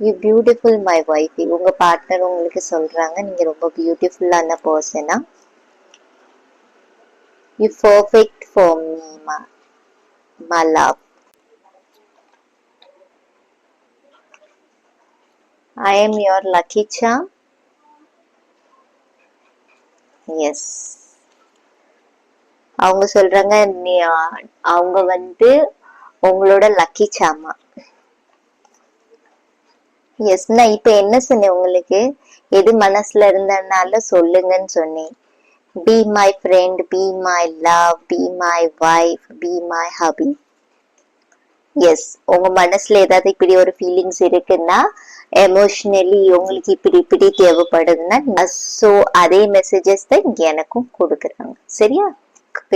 Speaker 1: You beautiful my wife. உங்க பார்ட்னர் உங்களுக்கு சொல்றாங்க நீங்க ரொம்ப பியூட்டிஃபுல்லான பர்சனா. You perfect for me my love. I am your lucky charm. Yes. அவங்க சொல்றாங்க அவங்க வந்து உங்களோட லக்கி சாமா. எஸ், நான் இப்ப என்ன சொன்னேன் உங்களுக்கு, எது மனசுல இருந்தனால சொல்லுங்கன்னு சொன்னேன். Be my friend, be my love, be my wife, be my hubby. Yes, உங்க மனசுல ஏதாவது இப்படி ஒரு ஃபீலிங்ஸ் இருக்குன்னா, எமோஷனலி உங்களுக்கு இப்படி தேவைப்படுதுன்னா, சோ அதே மெசேஜஸ் தான் எனக்கும் கொடுக்குறாங்க. சரியா?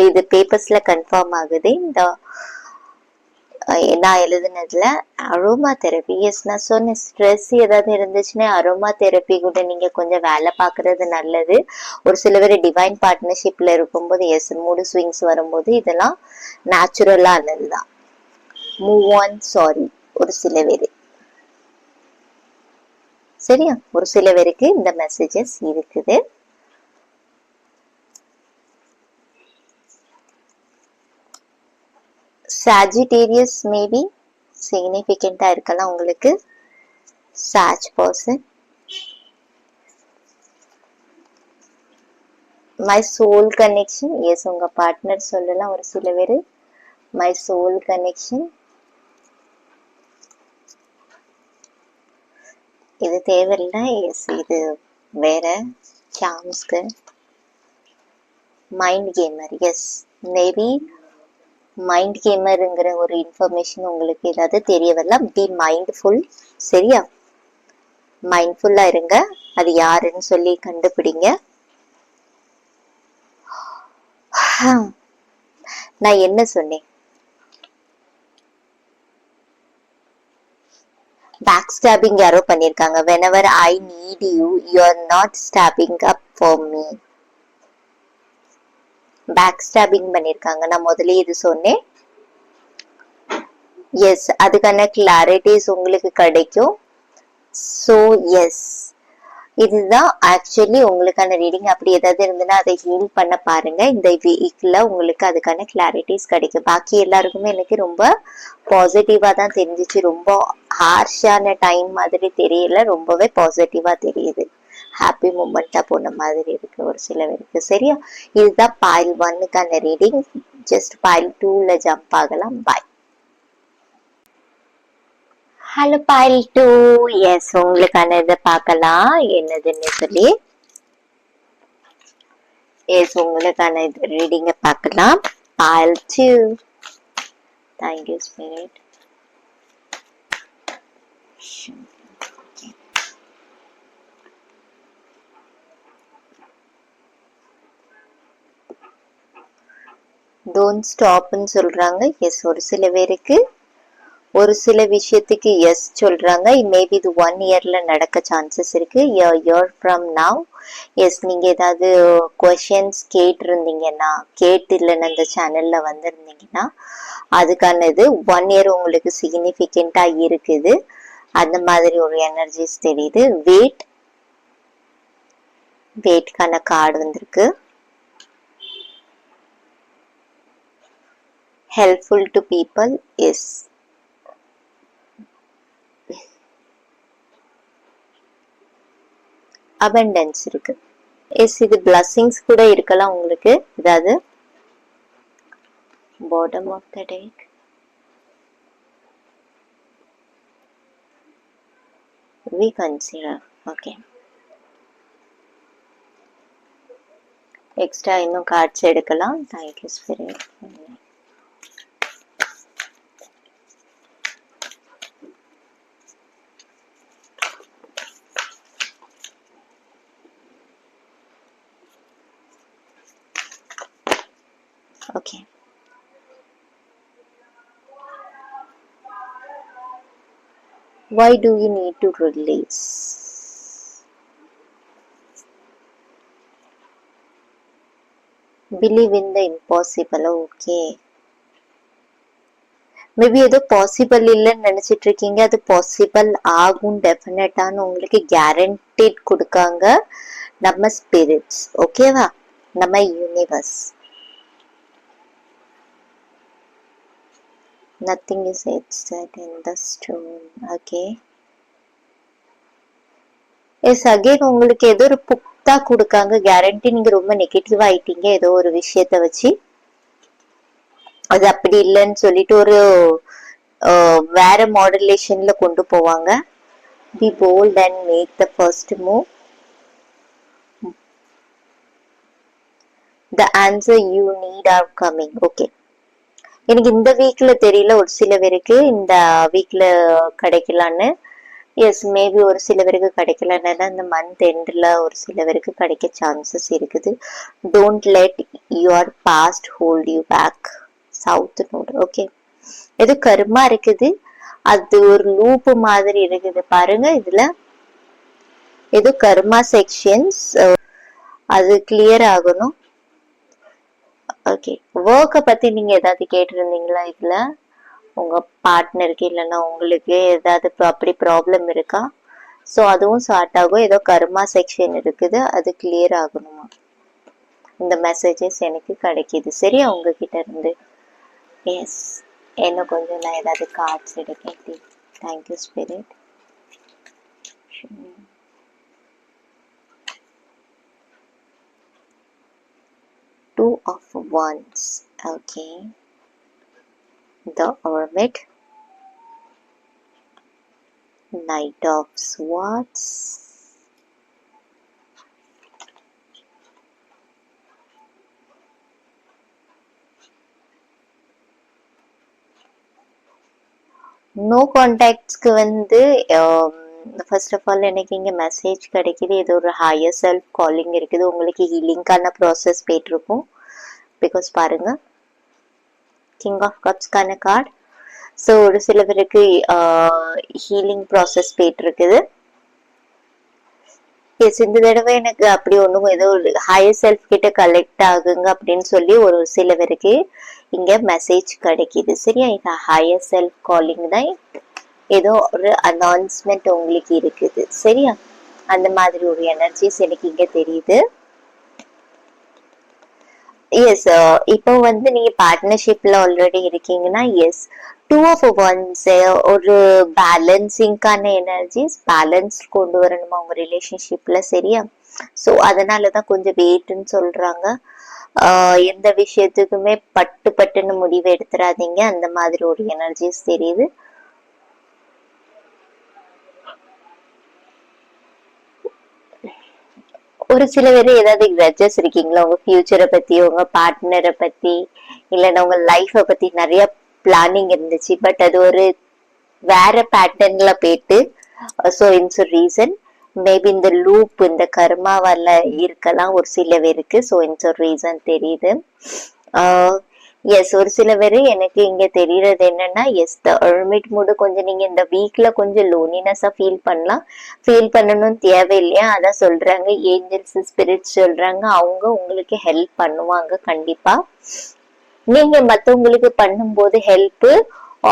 Speaker 1: இது பேப்பர்ஸ்ல கன்ஃபார்ம் ஆகுது. இந்த நான் எழுதுனதுல அரோமா தெரப்பி. எஸ், நான் சொன்னேன் ஸ்ட்ரெஸ் ஏதாவது இருந்துச்சுன்னா அரோமா தெரப்பி கூட நீங்க கொஞ்சம் வேலை பார்க்கறது நல்லது. ஒரு சில பேர் டிவைன் பார்ட்னர்ஷிப்ல இருக்கும்போது, எஸ், மூடு ஸ்விங்ஸ் வரும்போது இதெல்லாம் நேச்சுரலானதுதான். Move on, sorry. ஒரு சில பேரு, சரியா, ஒரு சில பேருக்கு இந்த மெசேஜஸ் இருக்குது. Sagittarius மேபி சிக்னிஃபிகண்டா இருக்கலாம் உங்களுக்கு. Sag person. My soul connection. Yes உங்க பார்ட்னர் சொல்லலாம் ஒரு சில பேர். My soul connection. இது தேவையில்லை. எஸ் இது வேற சாம்ஸ்க்கு. Mind gamer. Yes maybe mind கேமருங்கிற ஒரு இன்ஃபர்மேஷன் உங்களுக்கு ஏதாவது தெரிய வரலாம். Be mindful. சரியா? மைண்ட்ஃபுல்லா இருங்க. அது யாருன்னு சொல்லி கண்டுபிடிங்க. நான் என்ன சொன்னேன்? பேக் ஸ்டாபிங் யாரோ பண்ணிருக்காங்க. whenever I need you you are not stabbing up for me. Back stabbing பண்ணிருக்காங்க. நான் முதல்ல இது சொன்னேன். எஸ் அதுக்கான கிளாரிட்டிஸ் உங்களுக்கு கிடைக்கும். ஸோ எஸ் இதுதான் ஆக்சுவலி உங்களுக்கான ரீடிங். அப்படி ஏதாவது இருந்ததுன்னா அதை ஹீல் பண்ண பாருங்க. இந்த வீக்ல உங்களுக்கு அதுக்கான கிளாரிட்டிஸ் கிடைக்கும். பாக்கி எல்லாருக்குமே எனக்கு ரொம்ப பாசிட்டிவா தான் தெரிஞ்சிச்சு. ரொம்ப ஹார்ஷான டைம் மாதிரி தெரியல. ரொம்பவே பாசிட்டிவா தெரியுது. ஹாப்பி மூமெண்டா போன மாதிரி இருக்கு ஒரு சில பேருக்கு. சரியா? இதுதான் பைல் 1க்கான ரீடிங். ஜஸ்ட் பைல் 2ல ஜம்ப் ஆகலாம். பாய். Hello file 2. எஸ் உங்களுக்கான இதை பார்க்கலாம் என்னதுன்னு சொல்லி. எஸ் உங்களுக்கான இது ரீடிங்கை பார்க்கலாம். பைல் 2. Thank you spirit. டோன்ட் ஸ்டாப்னு சொல்றாங்க. எஸ் ஒரு சில பேருக்கு ஒரு சில விஷயத்துக்கு எஸ் சொல்றாங்க. மேபி இது 1 இயர்ல நடக்க சான்சஸ் இருக்கு. Year from now. எஸ் நீங்க ஏதாவது கொஸ்டின்ஸ் கேட்டிருந்தீங்கன்னா, கேட்டு இல்லைன்னு அந்த சேனல்ல வந்திருந்தீங்கன்னா அதுக்கான இது 1 இயர் உங்களுக்கு சிக்னிஃபிகண்டா இருக்குது. அந்த மாதிரி ஒரு எனர்ஜிஸ் தெரியுது. வெயிட்கான கார்டு வந்திருக்கு. Helpful to people. Yes abundance இருக்கு. எஸ் இது blessings கூட இருக்கலாம் உங்களுக்கு. அதாவது bottom of the deck. We consider. Okay. Extra இன்னும் கார்ட்ஸ் எடுக்கலாம். Thank you spirit. Okay. Why do you need to release? Believe in the impossible. Okay. Maybe ஏதோ possible இல்லைன்னு நினைச்சிட்டு இருக்கீங்க. அது பாசிபிள் ஆகும் டெஃபினட்டான்னு உங்களுக்கு கேரண்டீட் கொடுக்காங்க நம்ம ஸ்பிரிட்ஸ். ஓகேவா? நம்ம universe. Nothing is etched in the stone. Okay. S again உங்களுக்கு ஏதோ ஒரு புக்தா கொடுக்காங்க கேரண்டி. நீங்க ரொம்ப நெகட்டிவ் ஆயிட்டீங்க ஏதோ ஒரு விஷயத்த வச்சு. அது அப்படி இல்லைன்னு சொல்லிட்டு ஒரு வேற மாடுலேஷன்ல கொண்டு போவாங்க. Be bold and make the first move. The answer you need are coming. Okay. எனக்கு இந்த வீக்ல தெரியல. ஒரு சில பேருக்கு இந்த வீக்ல கிடைக்கலான்னு. எஸ் மேபி ஒரு சில பேருக்கு கிடைக்கலன்னா இந்த மந்த் எண்ட்ல ஒரு சில பேருக்கு கிடைக்க சான்சஸ் இருக்குது. Don't let your past hold you back. South node. Okay. ஏதோ கர்மா இருக்குது. அது ஒரு லூப் மாதிரி இருக்குது பாருங்க. இதுல ஏதோ கர்மா செக்ஷன்ஸ் அது கிளியர் ஆகணும். ஓகே. ஒர்க்கை பத்தி நீங்க ஏதாவது கேட்டிருந்தீங்களா? இதுல உங்க பார்ட்னருக்கு இல்லைன்னா உங்களுக்கு ஏதாவது அப்படி ப்ராப்ளம் இருக்கா? ஸோ அதுவும் ஸ்டார்ட் ஆகும். ஏதோ கர்மா செக்ஷன் இருக்குது. அது கிளியர் ஆகணுமா? இந்த மெசேஜஸ் எனக்கு கிடைக்கிது. சரியா? உங்ககிட்ட இருந்து. எஸ் என்ன கொஞ்சம் நான் ஏதாவது கார்ட்ஸ் எடுக்கேன். Thank you spirit. Two of Wands. Okay. The Hermit. Knight of Swords. No கான்டாக்ட்ஸ்க்கு வந்து ஃபர்ஸ்ட் ஆஃப் ஆல் எனக்கு இங்கே மெசேஜ் கிடைக்குது. இது ஒரு ஹையர் செல்ஃப் காலிங் இருக்குது. உங்களுக்கு ஹீலிங்கான ப்ராசஸ் போயிட்டு இருக்கும். பிகாஸ் பாருங்க, கிங் ஆஃப் கப்ஸ்க்கான கார்டு. ஸோ ஒரு சில பேருக்கு ஹீலிங் ப்ராசஸ் போயிட்டு இருக்குது. எஸ், இந்த தடவை எனக்கு அப்படி ஒன்றும் ஏதோ ஒரு ஹையர் செல்ஃப் கிட்ட கலெக்ட் ஆகுங்க அப்படின்னு சொல்லி ஒரு சில பேருக்கு இங்க மெசேஜ் கிடைக்குது. சரியா, இது ஹையர் செல்ஃப் காலிங் தான். ஏதோ ஒரு அனௌன்ஸ்மெண்ட் உங்களுக்கு இருக்குது. சரியா, அந்த மாதிரி ஒரு எனர்ஜிஸ் எனக்கு இங்க தெரியுது. எஸ், இப்போ வந்து நீங்க பார்ட்னர்ஷிப்ல ஆல்ரெடி இருக்கீங்கன்னா எஸ், டூ ஆஃப் ஒன்ஸ் ஒரு பேலன்சிங்கான எனர்ஜிஸ், பேலன்ஸ் கொண்டு வரணுமா உங்க ரிலேஷன்ஷிப்ல. சரியா, ஸோ அதனாலதான் கொஞ்சம் வெயிட்னு சொல்றாங்க. எந்த விஷயத்துக்குமே பட்டுன்னு முடிவு எடுத்துறாதீங்க. அந்த மாதிரி ஒரு எனர்ஜிஸ் தெரியுது. ஒரு சில பேர் ஏதாவது கிரட்ஜஸ் இருக்கீங்களா உங்க ஃபியூச்சரை பத்தி, உங்க பார்ட்னரை பத்தி, இல்லைன்னா உங்க லைஃபை பத்தி நிறைய பிளானிங் இருந்துச்சு. பட் அது ஒரு வேற பேட்டர்ன்ல போயிட்டு, ஸோ இட்ஸ் ரீசன் மேபி இந்த லூப், இந்த கர்மாவால இருக்கலாம் ஒரு சில பேருக்கு. ஸோ இட்ஸ் ஒரு ரீசன் தெரியுது. எஸ், ஒரு சில பேரு எனக்கு இங்க தெரியறது என்னன்னா எஸ், த ஹெர்மிட் மூடு கொஞ்சம் நீங்க இந்த வீக்ல கொஞ்சம் லோனினஸா ஃபீல் பண்ணலாம். ஃபீல் பண்ணணும்னு தேவையில்லையா, அதான் சொல்றாங்க. ஏஞ்சல்ஸ் ஸ்பிரிட்ஸ் சொல்றாங்க அவங்க உங்களுக்கு ஹெல்ப் பண்ணுவாங்க கண்டிப்பா. நீங்க மத்தவங்களுக்கு பண்ணும்போது ஹெல்ப்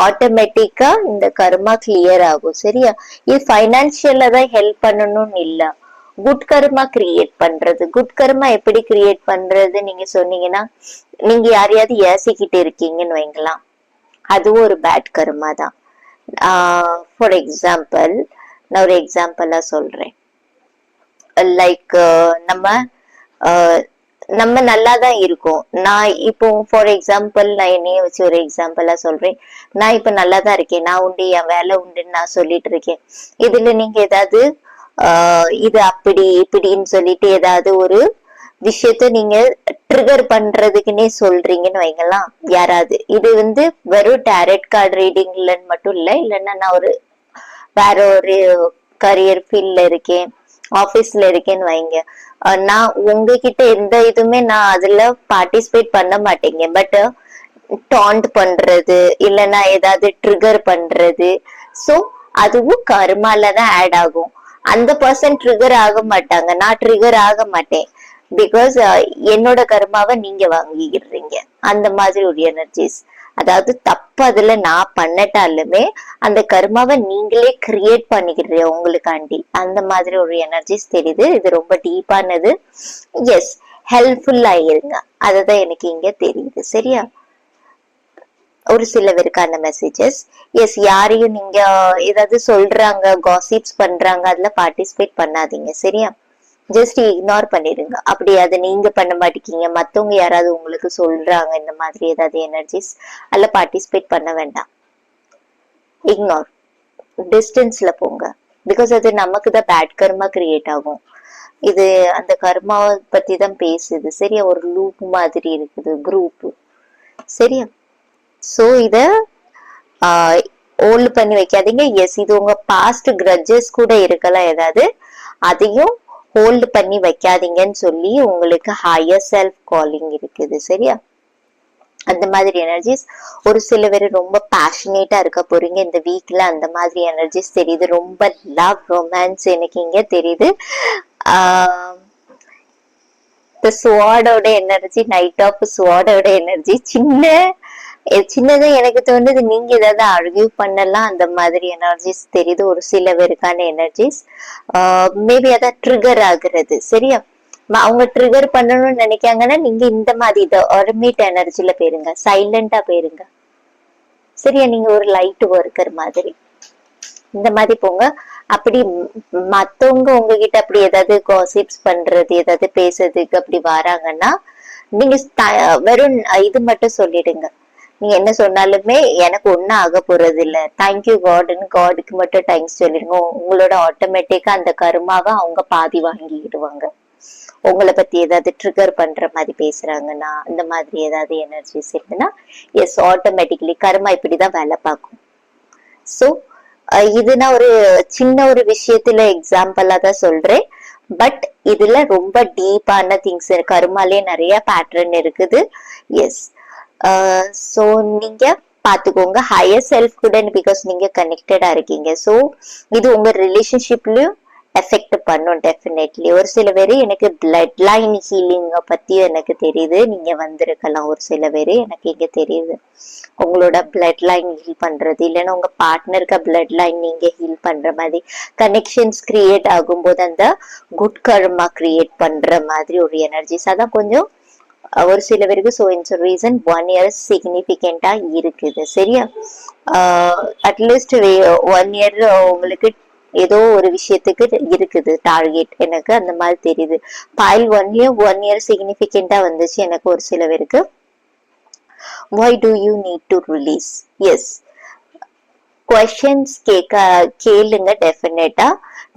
Speaker 1: ஆட்டோமேட்டிக்கா இந்த கர்மா கிளியர் ஆகும். சரியா, இது ஃபைனான்சியல்ல தான் ஹெல்ப் பண்ணணும்னு இல்ல, குட் கர்மா கிரியேட் பண்றது. குட் கர்மா எப்படி கிரியேட் பண்றது நீங்க சொன்னீங்கன்னா, நீங்க யாரையாவது ஏசிக்கிட்டு இருக்கீங்கன்னு வைங்களாம், அதுவும் ஒரு பேட் கர்மா தான். ஃபார் எக்ஸாம்பிள், நான் ஒரு எக்ஸாம்பிளா சொல்றேன். லைக் நம்ம நல்லா தான் இருக்கோம். நான் இப்போ ஃபார் எக்ஸாம்பிள் நான் என்னைய வச்சு ஒரு எக்ஸாம்பிளா சொல்றேன். நான் இப்ப நல்லா தான் இருக்கேன், நான் உண்டு, என் வேலை உண்டுன்னு நான் சொல்லிட்டு இருக்கேன். இதுல நீங்க ஏதாவது இது அப்படி இப்படின்னு சொல்லிட்டு ஏதாவது ஒரு விஷயத்த நீங்க ட்ரிகர் பண்றதுக்குன்னே சொல்றீங்கன்னு வைங்கலாம் யாராவது. இது வந்து வெறும் டேரட் கார்டு ரீடிங்ல மட்டும் இல்ல, இல்லைன்னா நான் ஒரு வேற ஒரு கரியர் ஃபீல்ட்ல இருக்கேன், ஆபீஸ்ல இருக்கேன்னு வைங்க. நான் உங்ககிட்ட எந்த இதுவுமே நான் அதுல பார்ட்டிசிபேட் பண்ண மாட்டேங்க. பட் டாண்ட் பண்றது, இல்லைன்னா ஏதாவது ட்ரிகர் பண்றது, சோ அதுவும் கர்மால தான் ஆட் ஆகும். அந்த பர்சன் ட்ரிகர் ஆக மாட்டாங்க, நான் ட்ரிகர் ஆக மாட்டேன். பிகாஸ் என்னோட கர்மாவை நீங்க வாங்கிடுறீங்க. அந்த மாதிரி ஒரு எனர்ஜிஸ். அதாவது தப்பு அதுல நான் பண்ணட்டாலுமே அந்த கர்மாவை நீங்களே கிரியேட் பண்ணிக்கிறீங்க உங்களுக்காண்டி. அந்த மாதிரி ஒரு எனர்ஜிஸ் தெரியுது. இது ரொம்ப டீப்பானது. எஸ், ஹெல்ப்ஃபுல்லா இருங்க, அதுதான் எனக்கு இங்க தெரியுது. சரியா, ஒரு சில பேருக்கான மெசேஜஸ். எஸ், யாரையும் நீங்க ஏதாவது சொல்றாங்க, காசிப்ஸ் பண்றாங்க, அதுல பார்ட்டிசிபேட் பண்ணாதீங்க. சரியா, ஜஸ்ட் இக்னோர் பண்ணிடுங்க. அப்படி அதை நீங்க பண்ண மாட்டேங்க, மத்தவங்க யாராவது உங்களுக்கு சொல்றாங்க இந்த மாதிரி ஏதாவது எனர்ஜிஸ், அதுல பார்ட்டிசிபேட் பண்ண வேண்டாம். இக்னோர், டிஸ்டன்ஸ்ல போங்க. பிகாஸ் அது நமக்கு தான் பேட் கர்மா கிரியேட் ஆகும். இது அந்த கர்மாவை பத்தி தான் பேசுது. சரியா, ஒரு லூப் மாதிரி இருக்குது, குரூப். சரியா, சோ இத ஹோல்ட் பண்ணி வைக்காதீங்க. எஸ், இது உங்க பாஸ்ட் கிரட்ஜஸ் கூட இருக்கலாம் ஏதாவது, அதையும் ஹோல்ட் பண்ணி வைக்காதீங்கன்னு சொல்லி உங்களுக்கு ஹையர் செல்ஃப் காலிங் இருக்குது. சரியா, அந்த மாதிரி எனர்ஜிஸ். ஒரு சில பேர் ரொம்ப பேஷனேட்டா இருக்க போறீங்க இந்த வீக்ல, அந்த மாதிரி எனர்ஜிஸ் தெரியுது. ரொம்ப லவ், ரொமான்ஸ் எனக்கு இங்க தெரியுது. ஸ்வாடோட எனர்ஜி, நைட் ஆஃப் ஸ்வாடோட எனர்ஜி, சின்னதா எனக்கு தோணுது நீங்க ஏதாவது ஆர்கியூ பண்ணலாம், அந்த மாதிரி எனர்ஜிஸ் தெரியுது. ஒரு சில பேருக்கான எனர்ஜிஸ் மேபி அதான் ட்ரிகர் ஆகுறது. சரியா, அவங்க ட்ரிகர் பண்ணணும்னு நினைக்காங்கன்னா நீங்க இந்த மாதிரி ஹெர்மிட் எனர்ஜில போயிருங்க, சைலண்டா போயிருங்க. சரியா? நீங்க ஒரு லைட் ஒர்க்கர் மாதிரி இந்த மாதிரி போங்க. அப்படி மத்தவங்க உங்ககிட்ட அப்படி ஏதாவது காசிப்ஸ் பண்றது, ஏதாவது பேசுறதுக்கு அப்படி வராங்கன்னா நீங்க வெறும் இது மட்டும் சொல்லிடுங்க. நீங்க என்ன சொன்னாலுமே எனக்கு ஒண்ணும் ஆக போறது இல்ல, தேங்க்யூ காட்னு காடுக்கு மட்டும் தேங்க்ஸ் சொல்லிடுங்க. உங்களோட ஆட்டோமேட்டிக்கா அந்த கருமாவை அவங்க பாதி வாங்கிடுவாங்க. உங்களை பத்தி ஏதாவது ட்ரிகர் பண்ற மாதிரி பேசுறாங்கன்னா, இந்த மாதிரி ஏதாவது எனர்ஜிஸ் இருக்குன்னா, எஸ் ஆட்டோமேட்டிக்கலி கர்மா இப்படிதான் வேலை பார்க்கும். சோ இது நான் ஒரு சின்ன ஒரு விஷயத்துல எக்ஸாம்பிளா தான் சொல்றேன். பட் இதுல ரொம்ப டீப்பான திங்ஸ் கருமாலே நிறைய பேட்டர்ன் இருக்குது. எஸ் சோ நீங்க பாத்துக்கோங்க ஹையர் செல்ஃப் கூட, பிகாஸ் நீங்க கனெக்டடா இருக்கீங்க. சோ இது உங்க ரிலேஷன்ஷிப்லயும் எஃபெக்ட் பண்ணும் டெஃபினெட்லி. ஒரு சில பேரு எனக்கு பிளட் லைன் ஹீலிங் பத்தி எனக்கு தெரியுது, நீங்க வந்திருக்கலாம். ஒரு சில பேரு எனக்கு இங்க தெரியுது உங்களோட பிளட் லைன் ஹீல் பண்றது, இல்லைன்னா உங்க பார்ட்னருக்கு பிளட் லைன் நீங்க ஹீல் பண்ற மாதிரி கனெக்ஷன்ஸ் கிரியேட் ஆகும்போது அந்த குட் கர்மா கிரியேட் பண்ற மாதிரி ஒரு எனர்ஜிஸ் அதான் கொஞ்சம் ஒரு சில பேருக்கு. ஸோ இட்ஸ் ரீசன் 1 year சிக்னிபிகண்டா இருக்குது. சரியா? அட்லீஸ்ட் 1 year உங்களுக்கு ஏதோ ஒரு விஷயத்துக்கு இருக்குது டார்கெட், எனக்கு அந்த மாதிரி தெரியுது. பாயில் 1 year சிக்னிபிகண்டா வந்துச்சு எனக்கு ஒரு சில பேருக்கு. why do you need to release? yes questions கேளுங்க டெஃபினட்டா.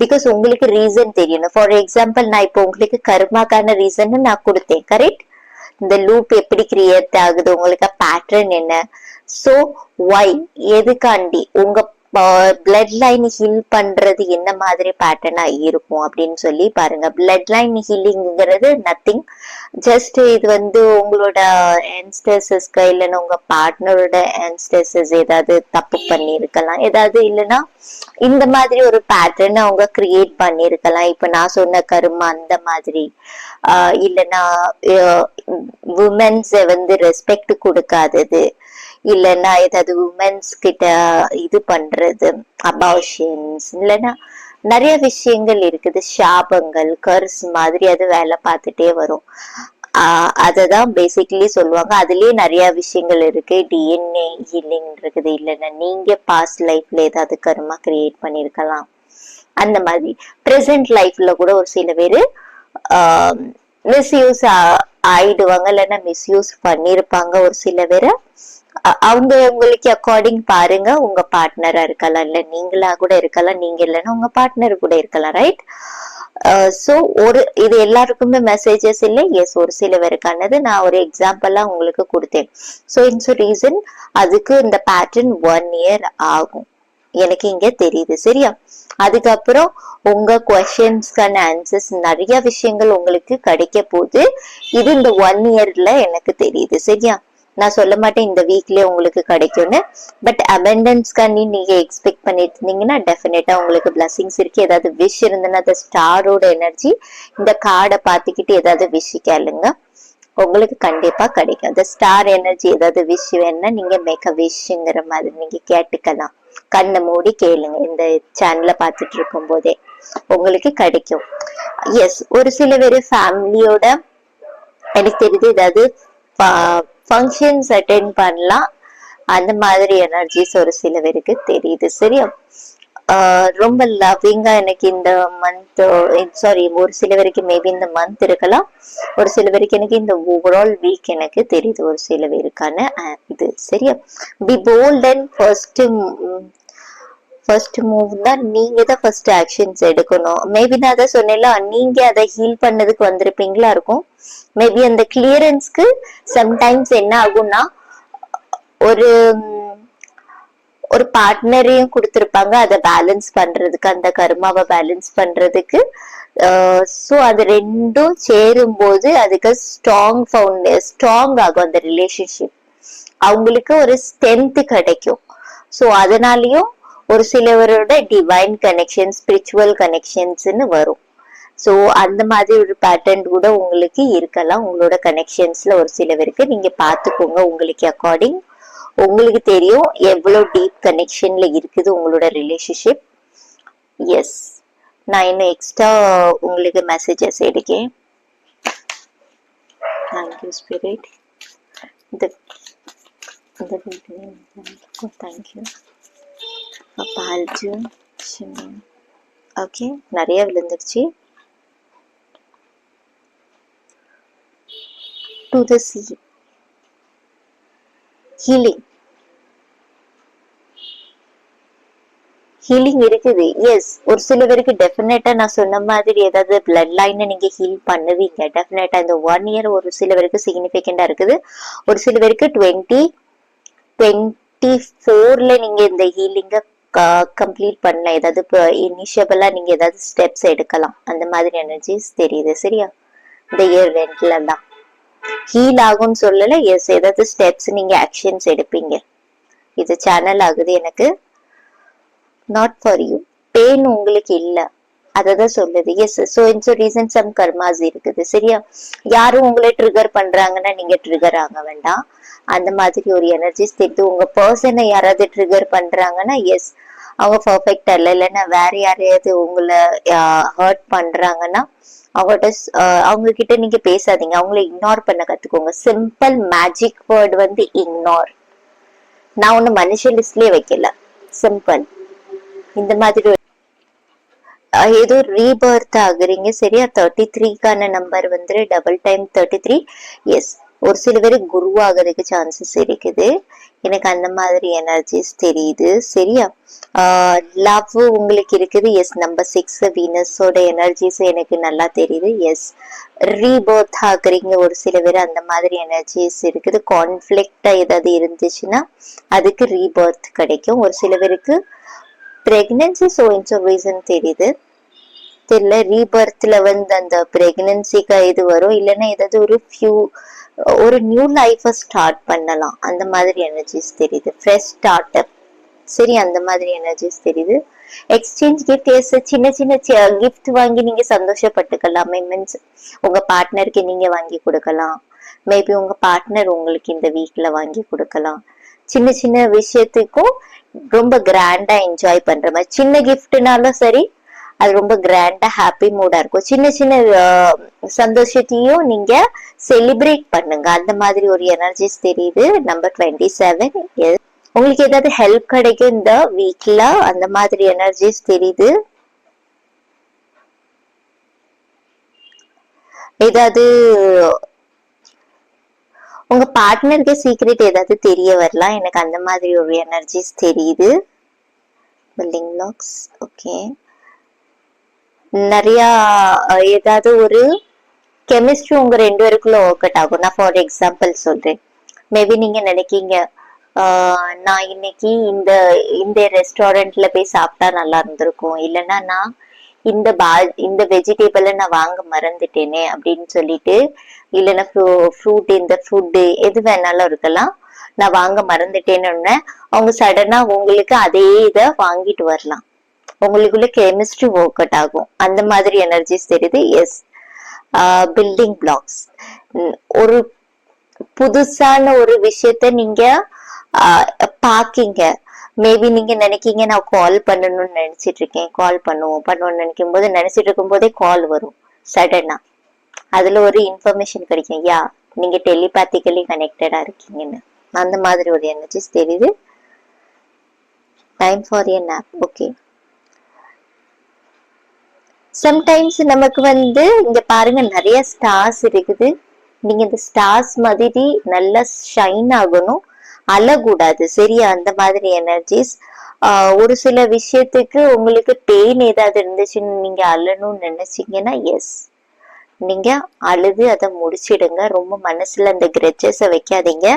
Speaker 1: பிகாஸ் உங்களுக்கு ரீசன் தெரியணும். ஃபார் எக்ஸாம்பிள் நான் இப்போ உங்களுக்கு கர்மாக்கான ரீசன் நான் கொடுத்தேன், கரெக்ட்? இந்த லூப் எப்படி கிரியேட் ஆகுது, உங்களுக்கு பேட்டர்ன் என்ன, சோ ஒய் எதுக்காண்டி உங்க பிளட் லைன் ஹீல் பண்றது என்ன மாதிரி பேட்டர்னா இருக்கும் அப்படின்னு சொல்லி பாருங்க. பிளட் லைன் ஹீலிங்கிறது நத்திங், ஜஸ்ட் இது வந்து உங்களோட ஆன்ஸ்டர்ஸஸ்க்கு இல்லைன்னா உங்க பார்ட்னரோட ஆன்ஸ்டர்ஸஸ் ஏதாவது தப்பு பண்ணிருக்கலாம், ஏதாவது இல்லைன்னா இந்த மாதிரி ஒரு பேட்டர்ன் அவங்க கிரியேட் பண்ணிருக்கலாம். இப்ப நான் சொன்ன கருமா அந்த மாதிரி, இல்லைன்னா உமன்ஸ் வந்து ரெஸ்பெக்ட் கொடுக்காதது, இல்லைன்னா ஏதாவது உமன்ஸ் கிட்ட இது பண்றது, அபார்ஷன்ஸ், இல்லைன்னா நிறைய விஷயங்கள் இருக்குது, சாபங்கள், கர்ஸ் மாதிரி அது வேலை பார்த்துட்டே வரும். அததான் பேசிக்கலி சொல்லுவாங்க. அதுலயே நிறைய விஷயங்கள் இருக்கு. டிஎன்ஏ ஹீலிங் இருக்குது, இல்லைன்னா நீங்க பாஸ்ட் லைஃப்ல ஏதாவது கர்மா கிரியேட் பண்ணிருக்கலாம். அந்த மாதிரி பிரசன்ட் லைஃப்ல கூட ஒரு சில பேரு மிஸ்யூஸ் ஆயிடுவாங்க, இல்லைன்னா மிஸ்யூஸ் பண்ணிருப்பாங்க ஒரு சில பேரை. அவங்க உங்களுக்கு அக்கார்டிங் பாருங்க. உங்க பார்ட்னரா இருக்கலாம், இல்ல நீங்களா கூட இருக்கலாம், நீங்க இல்லைன்னா உங்க பார்ட்னர் கூட இருக்கலாம், ரைட்? சோ ஒரு இது எல்லாருக்குமே மெசேஜஸ் இல்லை. எஸ் ஒரு சில பேருக்கானது நான் ஒரு எக்ஸாம்பிளா உங்களுக்கு கொடுத்தேன். சோ இட்ஸ் ரீசன் அதுக்கு இந்த பேட்டர்ன் 1 year ஆகும் எனக்கு இங்க தெரியுது. சரியா? அதுக்கப்புறம் உங்க கொஸ்டின்ஸ்க்கான ஆன்சர்ஸ் நிறைய விஷயங்கள் உங்களுக்கு கிடைக்க போகுது. இது இந்த 1 yearல எனக்கு தெரியுது. சரியா? நான் சொல்ல மாட்டேன் இந்த வீக்லயே உங்களுக்கு கிடைக்கும்னு, பட் அபண்டன்ஸ்க்காண்டி நீங்க எக்ஸ்பெக்ட் பண்ணிட்டு இருந்தீங்கன்னா டெஃபினட்டா உங்களுக்கு பிளஸிங்ஸ் இருக்கு. ஏதாவது விஷ் இருந்ததுன்னா அந்த ஸ்டாரோட எனர்ஜி, இந்த கார்டை பார்த்துக்கிட்டு ஏதாவது விஷ் கேளுங்க, உங்களுக்கு கண்டிப்பா கிடைக்கும். அந்த ஸ்டார் எனர்ஜி ஏதாவது விஷ் வேணும்னா நீங்க மேக் அ விஷங்கிற மாதிரி நீங்க கேட்டுக்கலாம். கண்ணை மூடி கேளுங்க, இந்த சேனலை பார்த்துட்டு இருக்கும் போதே உங்களுக்கு கிடைக்கும். எஸ் ஒரு சில பேர் ஃபேமிலியோட எனக்கு தெரியுது ஏதாவது ஃபங்க்ஷன்ஸ் அட்டென்ட் பண்ணலாம், அந்த மாதிரி எனர்ஜிஸ் ஒரு சில பேருக்கு தெரியுது. சரியா? ரொம்ப லவ்விங்கா எனக்கு இந்த மந்த், சாரி ஒரு சில பேருக்கு மேபி இந்த மந்த் இருக்கலாம், ஒரு சில பேருக்கு எனக்கு இந்த ஓவரால் வீக் எனக்கு தெரியுது ஒரு சில பேருக்கான இது. சரியா? B bolt and first move தான் நீங்க தான் ஃபர்ஸ்ட் ஆக்ஷன்ஸ் எடுக்கணும். மேபி நான் அதை சொன்னேன்ல, நீங்க அதை ஹீல் பண்ணதுக்கு வந்திருப்பீங்களா இருக்கும். மேபி அந்த கிளியரன்ஸ்க்கு சம்டைம்ஸ் என்ன ஆகும்னா ஒரு பார்ட்னரையும் கொடுத்திருப்பாங்க அதை பேலன்ஸ் பண்றதுக்கு, அந்த கர்மாவை பேலன்ஸ் பண்றதுக்கு. சோ அது ரெண்டும் சேரும் போது அதுக்கு ஸ்ட்ராங் ஆகும் அந்த ரிலேஷன்ஷிப், அவங்களுக்கு ஒரு ஸ்ட்ரென்த் கிடைக்கும். சோ அதனாலயும் ஒரு சிலவரோட டிவைன் கனெக்ஷன், ஸ்பிரிச்சுவல் கனெக்ஷன்ஸ்னு வரும். சோ அந்த மாதிரி ஒரு பேட்டர்ன் கூட உங்களுக்கு இருக்கலாம் உங்களோட கனெக்ஷன்ஸ்ல ஒரு சில பேருக்கு. நீங்க பாத்துக்கோங்க, உங்களுக்கு அக்கார்டிங் உங்களுக்கு தெரியும் எவ்வளவு டீப் கனெக்ஷன்ல இருக்குது உங்களோட ரிலேஷன்ஷிப். எஸ் நான் இன்னும் எக்ஸ்ட்ரா உங்களுக்கு மெசேஜஸ் எடுக்கேன். Thank you spirit. தேங்க்யூ. பால்ஜு ஓகே, நிறைய விழுந்துருச்சு. டு த சி ஹீலிங். ஹீலிங் இருக்குது. எஸ், ஒரு சில பேருக்கு டெஃபினட்டா நான் சொன்ன மாதிரி ஏதாவது பிளட் லைனை நீங்க ஹீல் பண்ணுவீங்க டெஃபினட்டா. இந்த 1 இயர் ஒரு சில பேருக்கு சிக்னிபிகண்டா இருக்குது. ஒரு சில பேருக்கு 2024ல நீங்க இந்த ஹீலிங்க கம்ப்ளீட் பண்ணலாம். ஏதாவது இனிஷியபிளா நீங்க ஏதாவது ஸ்டெப்ஸ் எடுக்கலாம். அந்த மாதிரி எனர்ஜிஸ் தெரியுது. சரியா? இந்த இயர் ரெண்டுல தான் ஹீல் ஆகும்னு சொல்லல. எஸ், ஏதாவது ஸ்டெப்ஸ் நீங்க ஆக்ஷன்ஸ் எடுப்பீங்க. இது சேனல் ஆகுது எனக்கு. Not for you. பெயின் உங்களுக்கு இல்ல, அததான் சொல்லுது. Yes, so it's reason some karmas இருக்குது. சரியா? யாரும் உங்களை ட்ரிகர் பண்றாங்கன்னா நீங்க ட்ரிகர் ஆக வேண்டாம். அந்த மாதிரி ஒரு எனர்ஜிஸ் தெரியுது. உங்க பர்சனை யாராவது ட்ரிகர் பண்றாங்கன்னா எஸ், அவங்க பர்ஃபெக்டா இல்ல, இல்லைன்னா வேற யாரையாவது உங்களை ஹர்ட் பண்றாங்கன்னா அவங்ககிட்ட அவங்க கிட்ட நீங்க பேசாதீங்க. அவங்களை இக்னோர் பண்ண கத்துக்கோங்க. சிம்பிள் மேஜிக் வேர்ட் வந்து இக்னோர். நான் ஒண்ணு மனுஷ லிஸ்ட்லயே வைக்கல. சிம்பிள். இந்த மாதிரி ஏதோ ரீபர்த் ஆகுறீங்க. சரியா? 33க்கான நம்பர் வந்து டபுள் டைம் 33. எஸ், ஒரு சில பேர் குரு ஆகிறதுக்கு சான்சஸ் இருக்குது. எனக்கு அந்த மாதிரி எனர்ஜிஸ் தெரியுது. சரியா? லவ் உங்களுக்கு இருக்குது. எஸ், நம்பர் 6 வீனஸோட எனர்ஜிஸ் எனக்கு நல்லா தெரியுது. எஸ், ரீபர்த் ஆகுறீங்க ஒரு சில பேர். அந்த மாதிரி எனர்ஜிஸ் இருக்குது. கான்ஃபிளிக்டா ஏதாவது இருந்துச்சுன்னா அதுக்கு ரீபர்த் கிடைக்கும். ஒரு சில பேருக்கு பிரெக்னன்சி ரீசன் தெரியுது. தெரியல, ரீபர்த்ல வந்து அந்த பிரெக்னன்சிக்கு இது வரும். இல்லைன்னா ஏதாவது ஒரு நியூ லைஃப ஸ்டார்ட் பண்ணலாம். அந்த மாதிரி எனர்ஜிஸ் தெரியுது. Fresh start up. சரி, அந்த மாதிரி எனர்ஜிஸ் தெரியுது. எக்ஸ்சேஞ்ச் கிஃப்ட், சின்ன சின்ன கிஃப்ட் வாங்கி நீங்க சந்தோஷப்பட்டுக்கலாம். மீன்ஸ் உங்க பார்ட்னருக்கு நீங்க வாங்கி கொடுக்கலாம். மேபி உங்க பார்ட்னர் உங்களுக்கு இந்த வீக்ல வாங்கி கொடுக்கலாம். சின்ன சின்ன விஷயத்துக்கும் ரொம்ப கிராண்டா என்ஜாய் பண்ற மாதிரி. சின்ன கிஃப்ட்னாலும் சரி, அது ரொம்ப கிராண்டா ஹாப்பி மூடா இருக்கும். சின்ன சின்ன சந்தோஷத்தையும் நீங்க செலிப்ரேட் பண்ணுங்க. அந்த மாதிரி ஒரு எனர்ஜிஸ் தெரியுது. நம்பர் 27. உங்களுக்கு ஏதாவது ஹெல்ப் கிடைக்கும் இந்த வீக்ல. அந்த மாதிரி எனர்ஜிஸ் தெரியுது. ஏதாவது உங்க பார்ட்னருக்கு சீக்ரெட் ஏதாவது தெரிய வரலாம். எனக்கு அந்த மாதிரி ஒரு எனர்ஜிஸ் தெரியுது. Building blocks. ஓகே, நிறைய ஏதாவது ஒரு கெமிஸ்ட்ரி உங்க 2 பேருக்குள்ள ஒர்க் அவுட் ஆகும். நான் ஃபார் எக்ஸாம்பிள் சொல்றேன். மேபி நீங்க நினைக்கீங்க நான் இன்னைக்கு இந்த இந்த ரெஸ்டாரண்ட்ல போய் சாப்பிட்டா நல்லா இருந்திருக்கும், இல்லைன்னா நான் இந்த வெஜிடபிளை நான் வாங்க மறந்துட்டேனே அப்படின்னு சொல்லிட்டு, இல்லைன்னா ஃப்ரூட் இந்த ஃபுட்டு எது வேணாலும் இருக்கலாம், நான் வாங்க மறந்துட்டேன்னு அவங்க சடனா உங்களுக்கு அதே இதை வாங்கிட்டு வரலாம். உங்களுக்குள்ள கெமிஸ்ட்ரி ஒர்க் அவுட் ஆகும். அந்த மாதிரி எனர்ஜிஸ் தெரியுது. Yes, building blocks. ஒரு புதுசான ஒரு விஷயத்த நீங்க பாக்கீங்க. மேபி நீங்க நினைக்கீங்க நான் கால் பண்ணணும்னு நினைச்சிட்டு இருக்கேன், கால் பண்ணுவோம்னு நினைக்கும் போது, நினைச்சிட்டு இருக்கும் போதே கால் வரும் சடனா. அதுல ஒரு இன்ஃபர்மேஷன் கிடைக்கும், யா நீங்க டெலிபாத்திக்கலி கனெக்டடா இருக்கீங்கன்னு. அந்த மாதிரி ஒரு எனர்ஜிஸ் தெரியுது. Time for a nap. Okay, sometimes நமக்கு வந்து இங்க பாருங்க நிறைய ஸ்டார்ஸ் இருக்குது. நீங்க இந்த ஸ்டார்ஸ் மாதிரி நல்லா ஷைன் ஆகணும், அழக்கூடாது. சரியா? அந்த மாதிரி எனர்ஜிஸ். ஒரு சில விஷயத்துக்கு உங்களுக்கு பெயின் ஏதாவது இருந்துச்சுன்னு நீங்க அழணும்னு நினைச்சீங்கன்னா எஸ், நீங்க அழுது அதை முடிச்சிடுங்க. ரொம்ப மனசுல அந்த கிரெச்சஸ வைக்காதீங்க.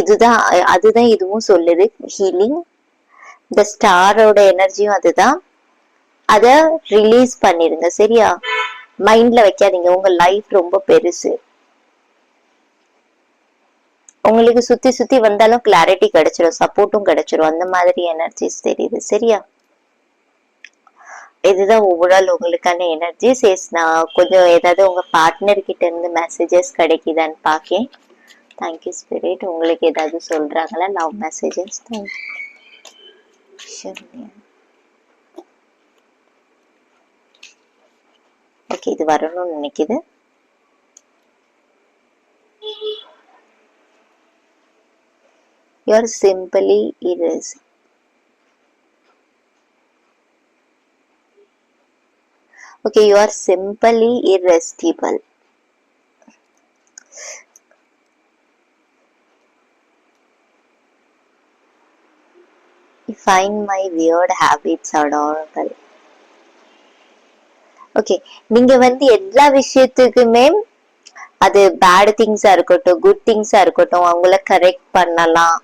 Speaker 1: இதுதான் அதுதான் இதுவும் சொல்லுது ஹீலிங். இந்த ஸ்டாரோட எனர்ஜியும் அதுதான். அத ரிலீஸ் பண்ணிருங்க. சரியா? மைண்ட்ல வைக்காதீங்க. உங்க லைஃப் ரொம்ப பெருசு. உங்களுக்கு சுத்தி சுத்தி வந்தாலும் கிளாரிட்டி கிடைச்சிடும், சப்போர்ட்டும் கிடைச்சிடும். அந்த மாதிரி எனர்ஜிஸ் தெரியுது. சரியா? இதுதான் ஓவரால் உங்களுக்கான எனர்ஜிஸ். நான் கொஞ்சம் ஏதாவது உங்க பார்ட்னர் கிட்ட இருந்து மெசேஜஸ் கிடைக்குதான்னு பாக்கேன். Thank you spirit. உங்களுக்கு ஏதாவது சொல்றாங்களா லவ் மெசேஜஸ்? ஓகே, இது வரணும்னு நினைக்குது. You are simply irresistible. Okay, you are simply irresistible. You find my weird habits adorable. Okay, நீங்க வந்து எல்லா விஷயத்துக்குமே அது பேட் திங்ஸா இருக்கட்டும், குட் திங்ஸா இருக்கட்டும், அவங்கள கரெக்ட் பண்ணலாம்,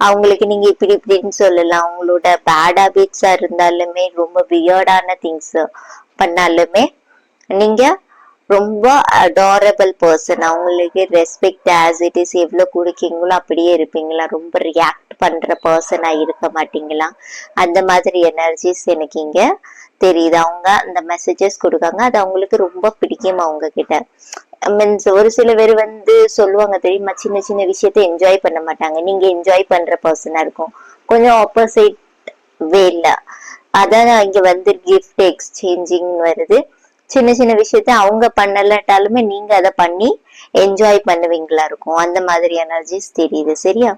Speaker 1: அவங்களுக்கு நீங்க இப்படி இப்படின்னு சொல்லலாம். அவங்களோட பேட் ஹாபிட்ஸா இருந்தாலுமே, ரொம்ப வியர்டான திங்ஸ் பண்ணாலுமே நீங்க ரொம்ப அடாரபிள் பர்சன். அவங்களுக்கு ரெஸ்பெக்ட் ஆஸ் இட் இஸ் எவ்வளவு கொடுக்கீங்களோ அப்படியே இருப்பீங்களா? ரொம்ப ரியாக்ட் பண்ற பர்சனா இருக்க மாட்டீங்களா? அந்த மாதிரி எனர்ஜிஸ் எனக்கு இங்க தெரியுது. அவங்க அந்த மெசேஜஸ் கொடுக்காங்க, அது அவங்களுக்கு ரொம்ப பிடிக்கும் அவங்க கிட்ட. மீன்ஸ் ஒரு சில பேர் வந்து சொல்லுவாங்க தெரியுமா, சின்ன சின்ன விஷயத்த என்ஜாய் பண்ண மாட்டாங்க. நீங்க என்ஜாய் பண்ற பர்சனா இருக்கும், கொஞ்சம் ஆப்போசிட் வேல. அதான் இங்க வந்து கிஃப்ட் எக்ஸ்சேஞ்சிங் வருது. சின்ன சின்ன விஷயத்த அவங்க பண்ணலட்டாலுமே நீங்க அதை பண்ணி என்ஜாய் பண்ணுவீங்களா இருக்கும். அந்த மாதிரி எனர்ஜிஸ் தெரியுது. சரியா?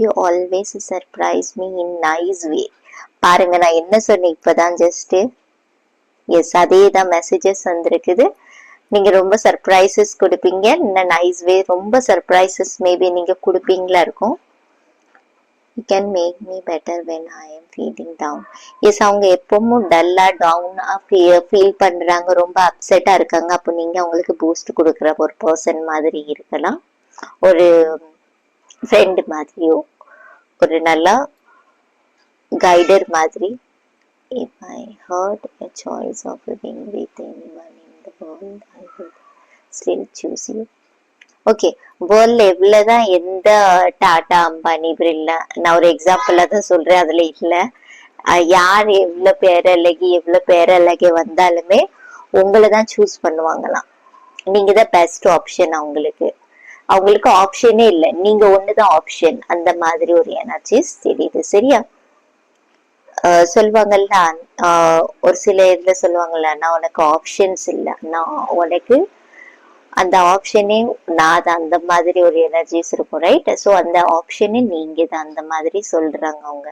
Speaker 1: You always surprise me in nice way. பாருங்க, நான் என்ன சொன்னேன் இப்பதான் ஜஸ்ட். எஸ், அதே தான் மெசேஜஸ் வந்திருக்குது. நீங்க ரொம்ப சர்ப்ரைசஸ் கொடுப்பீங்க இந்த நைஸ் வே. ரொம்ப சர்ப்ரைசஸ் மேபி நீங்க கொடுப்பீங்களா இருக்கும். You can make me better when I am feeling down. Yes, அவங்க எப்பவும் டல்லா டவுனா ஃபீல் பண்றாங்க, ரொம்ப அப்செட்டா இருக்காங்க. அப்போ நீங்க அவங்களுக்கு பூஸ்ட் கொடுக்குற ஒரு பர்சன் மாதிரி இருக்கலாம், ஒரு ஃப்ரெண்ட் மாதிரியோ, ஒரு நல்லா கைடர் மாதிரி. If I had a choice of living with anyone in the world, I would still choose you. Okay, வேர்ல்ட்ல எவ்வளவுதான் எந்த டாடா அம்பானி பிர்லா, நான் ஒரு எக்ஸாம்பிளா தான் சொல்றேன், அதுல இல்ல யார் எவ்வளவு பேரழகி வந்தாலுமே உங்களை தான் சூஸ் பண்ணுவாங்களாம். நீங்க தான் பெஸ்ட் ஆப்ஷன் அவங்களுக்கு. அவங்களுக்கு ஆப்ஷனே இல்லை, நீங்க ஒண்ணுதான் ஆப்ஷன். அந்த மாதிரி ஒரு எனர்ஜிஸ் தெரியுது. சரியா? சொல்லுவாங்கல்ல, ஒரு சில இதுல சொல்லுவாங்கல்ல, நான் உனக்கு ஆப்ஷன்ஸ் இல்லை, நான் உனக்கு அந்த ஆப்ஷனே நான் தான். அந்த மாதிரி ஒரு எனர்ஜிஸ் இருக்கும், ரைட்? ஸோ அந்த ஆப்ஷனே நீங்க தான், அந்த மாதிரி சொல்றாங்க அவங்க.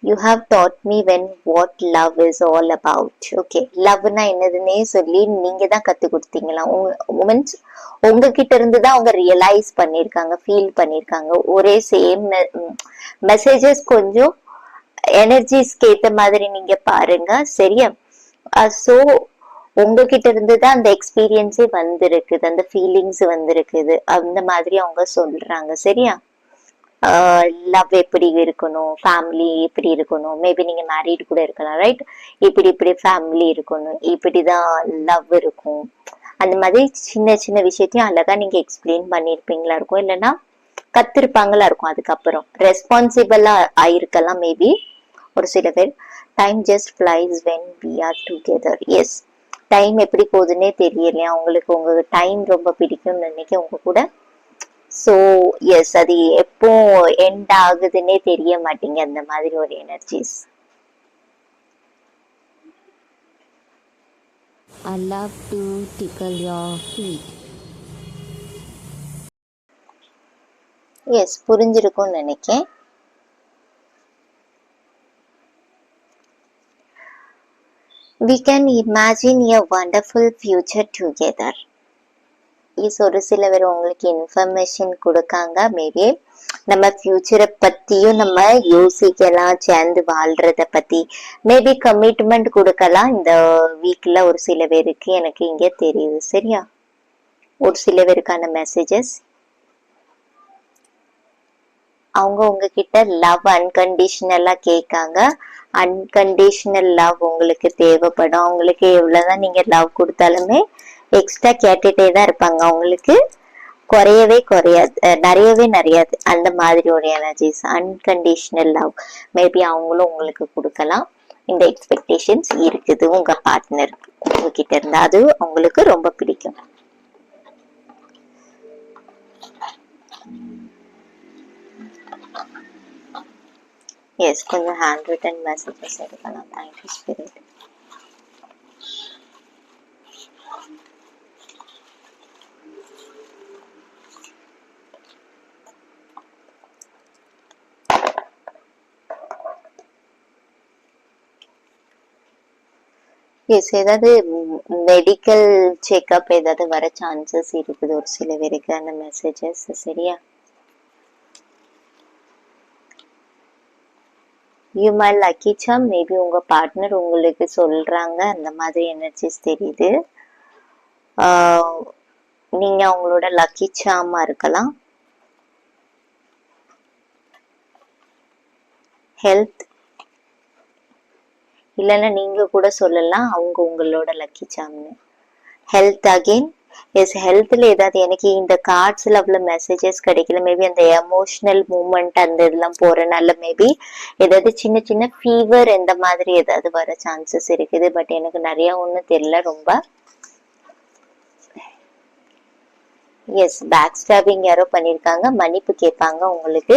Speaker 1: You have taught me when what love is all about. Okay, லவ்னா என்னதுன்னே சொல்லி நீங்க தான் கத்து கொடுத்தீங்களா? மீன்ஸ் உங்ககிட்ட இருந்து தான் அவங்க ரியலைஸ் பண்ணிருக்காங்க, ஃபீல் பண்ணிருக்காங்க. ஒரே சேம் மெசேஜஸ், கொஞ்சம் எனர்ஜிஸ்க்கு ஏத்த மாதிரி நீங்க பாருங்க. சரியா? சோ உங்ககிட்ட இருந்து தான் அந்த எக்ஸ்பீரியன்ஸே வந்திருக்குது, அந்த ஃபீலிங்ஸ் வந்திருக்குது. அந்த மாதிரி அவங்க சொல்றாங்க. சரியா? லவ் எப்படி இருக்கணும், ஃபேமிலி எப்படி இருக்கணும், மேபி நீங்க மேரிட் கூட இருக்கலாம், ரைட்? இப்படி இப்படி ஃபேமிலி இருக்கணும், இப்படிதான் லவ் இருக்கும். அந்த மாதிரி சின்ன சின்ன விஷயத்தையும் அழகா நீங்க எக்ஸ்பிளைன் பண்ணிருப்பீங்களா இருக்கும், இல்லைன்னா கத்திருப்பாங்களா இருக்கும். அதுக்கப்புறம் ரெஸ்பான்சிபிளா ஆயிருக்கலாம் மேபி ஒரு சில பேர். Time just flies when we are together. Yes, time எப்படி போகுதுன்னே தெரியலையா உங்களுக்கு? உங்க டைம் ரொம்ப பிடிக்கும்னு நினைக்க உங்க கூட. ஸோ எஸ், அது எப்போ எண்ட் ஆகுதுன்னே தெரிய மாட்டீங்க. அந்த மாதிரி ஒரு energies.
Speaker 2: I love to tickle your feet.
Speaker 1: Yes, புரிஞ்சிருக்கும்னு நினைக்கிறேன். We can imagine a wonderful future together. இஸ் ஒரு சில பேர் உங்களுக்கு இன்ஃபர்மேஷன் கொடுக்காங்க. மேபி நம்ம ஃபியூச்சரை பத்தியும் நம்ம யோசிக்கலாம், சேர்ந்து வாழ்றத பத்தி. மேபி கமிட்மெண்ட் கொடுக்கலாம் இந்த வீக்ல ஒரு சில பேருக்கு, எனக்கு இங்க தெரியுது. சரியா? ஒரு சில பேருக்கான மெசேஜஸ். அவங்க உங்ககிட்ட லவ் அன்கண்டிஷனலா கேட்காங்க. அன்கண்டிஷனல் லவ் உங்களுக்கு தேவைப்படும். அவங்களுக்கு எவ்வளவுதான் நீங்க லவ் கொடுத்தாலுமே எக்ஸ்ட்ரா கேட்டுட்டே தான் இருப்பாங்க. அவங்களுக்கு குறையவே நிறையாது. அந்த மாதிரி ஒரு எனர்ஜிஸ், அன்கண்டிஷனல் லவ் மேபி அவங்களும் உங்களுக்கு கொடுக்கலாம். இந்த எக்ஸ்பெக்டேஷன்ஸ் இருக்குது உங்க பார்ட்னருக்கு உங்ககிட்ட இருந்தா, அது அவங்களுக்கு ரொம்ப பிடிக்கும். எஸ், கொஞ்சம் ஹேண்ட் ரிட்டன் மெசேஜஸ் எடுக்கலாம். Thank you spirit. எஸ், ஏதாவது மெடிக்கல் செக்அப் ஏதாவது வர சான்சஸ் இருக்குது ஒரு சில பேருக்கு அந்த மெசேஜஸ். சரியா? You my lucky Sam, maybe உங்க பார்ட்னர் உங்களுக்கு சொல்றாங்க, அந்த மாதிரி எனர்ஜிஸ் தெரியுது. நீங்க அவங்களோட லக்கி சாமா இருக்கலாம். ஹெல்த், இல்லைன்னா நீங்க கூட சொல்லலாம் அவங்க உங்களோட லக்கி சாம்னு. Health again. எஸ், ஹெல்த்ல ஏதாவது எனக்கு இந்த கார்ட்ஸ்ல அவ்வளவு மெசேஜஸ் கிடைக்கல. மேபி அந்த எமோஷனல் மூமெண்ட் அந்த இதெல்லாம் போறனால மேபி ஏதாவது சின்ன சின்ன ஃபீவர் இந்த மாதிரி ஏதாவது வர சான்சஸ் இருக்குது. பட் எனக்கு நிறைய ஒண்ணும் தெரியல ரொம்ப. எஸ், பேக் ஸ்டாபிங் யாரோ பண்ணிருக்காங்க, மன்னிப்பு கேட்பாங்க உங்களுக்கு,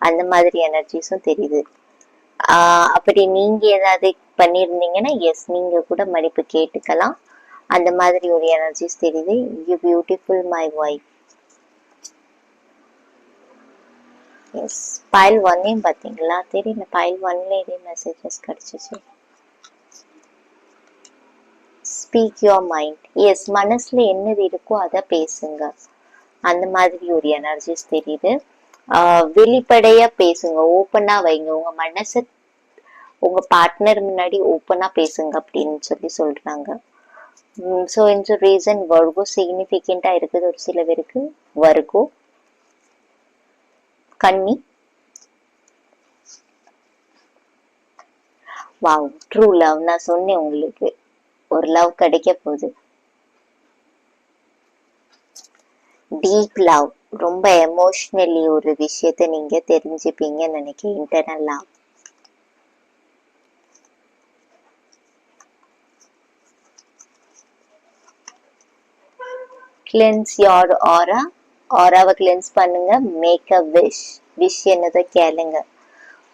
Speaker 1: அந்த மாதிரி எனர்ஜிஸும் தெரியுது. அப்படி நீங்க ஏதாவது பண்ணிருந்தீங்கன்னா எஸ், நீங்க கூட மன்னிப்பு கேட்டுக்கலாம், அந்த மாதிரி ஒரு எனர்ஜிஸ் தெரியுது. You beautiful my wife. Yes, file ஒன்னையும் பாத்தீங்களா? தெரியல, பைல் ஒன்ல இதே மெசேஜஸ் கிடைச்சிச்சு. Speak your mind. எஸ், மனசுல என்னது இருக்கோ அதை பேசுங்க, அந்த மாதிரி ஒரு எனர்ஜிஸ் தெரியுது. வெளிப்படையா பேசுங்க, ஓப்பனா வைங்க உங்க மனசை, உங்க பார்ட்னர் முன்னாடி ஓப்பனா பேசுங்க அப்படின்னு சொல்லி சொல்றாங்க. ஸோ இந்த ரீசன் வர்கோ சிக்னிஃபிகண்டா இருக்குது ஒரு சில பேருக்கு. வர்கோ, கன்னி. Wow, true love. நான் சொன்னேன் உங்களுக்கு ஒரு லவ் கிடைக்க போகுது. டீப் லவ், ரொம்ப எமோஷனலி ஒரு விஷயத்த நீங்க தெரிஞ்சுப்பீங்கன்னு நினைக்கிறேன். Internal love. Cleanse your aura. ஆராவை கிளென்ஸ் பண்ணுங்க. Make a wish. விஷ் என்னதை கேளுங்க,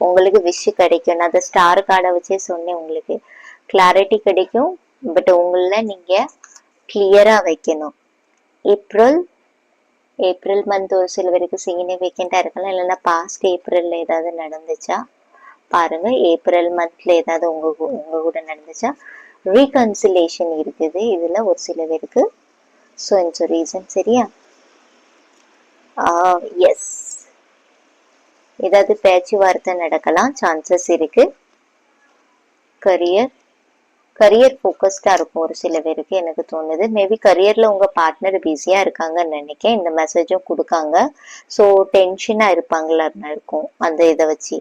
Speaker 1: உங்களுக்கு விஷ் கிடைக்கும். நான் அந்த ஸ்டார் கார்டை வச்சே சொன்னேன், உங்களுக்கு கிளாரிட்டி கிடைக்கும். பட் உங்கள நீங்க கிளியரா வைக்கணும். ஏப்ரல் மந்த் ஒரு சில பேருக்கு சிக்னிஃபிகண்டா இருக்கலாம், இல்லைன்னா பாஸ்ட் ஏப்ரல்ல ஏதாவது நடந்துச்சா பாருங்க. ஏப்ரல் மந்த்ல ஏதாவது உங்க கூட நடந்துச்சா. ரீகன்சிலேஷன் இருக்குது இதுல ஒரு சில பேருக்கு. ஸோ இந்த ரீசன். சரியா? எஸ், ஏதாவது பேச்சுவார்த்தை நடக்கலாம், சான்சஸ் இருக்கு. கரியர் ஃபோக்கஸ்டா இருக்கும் ஒரு சில பேருக்கு எனக்கு தோணுது. மேபி கரியர்ல உங்க பார்ட்னர் பிஸியா இருக்காங்கன்னு நினைக்கிறேன், இந்த மெசேஜும் கொடுக்காங்க. ஸோ டென்ஷனா இருப்பாங்களா இருக்கும் அந்த இதை வச்சு.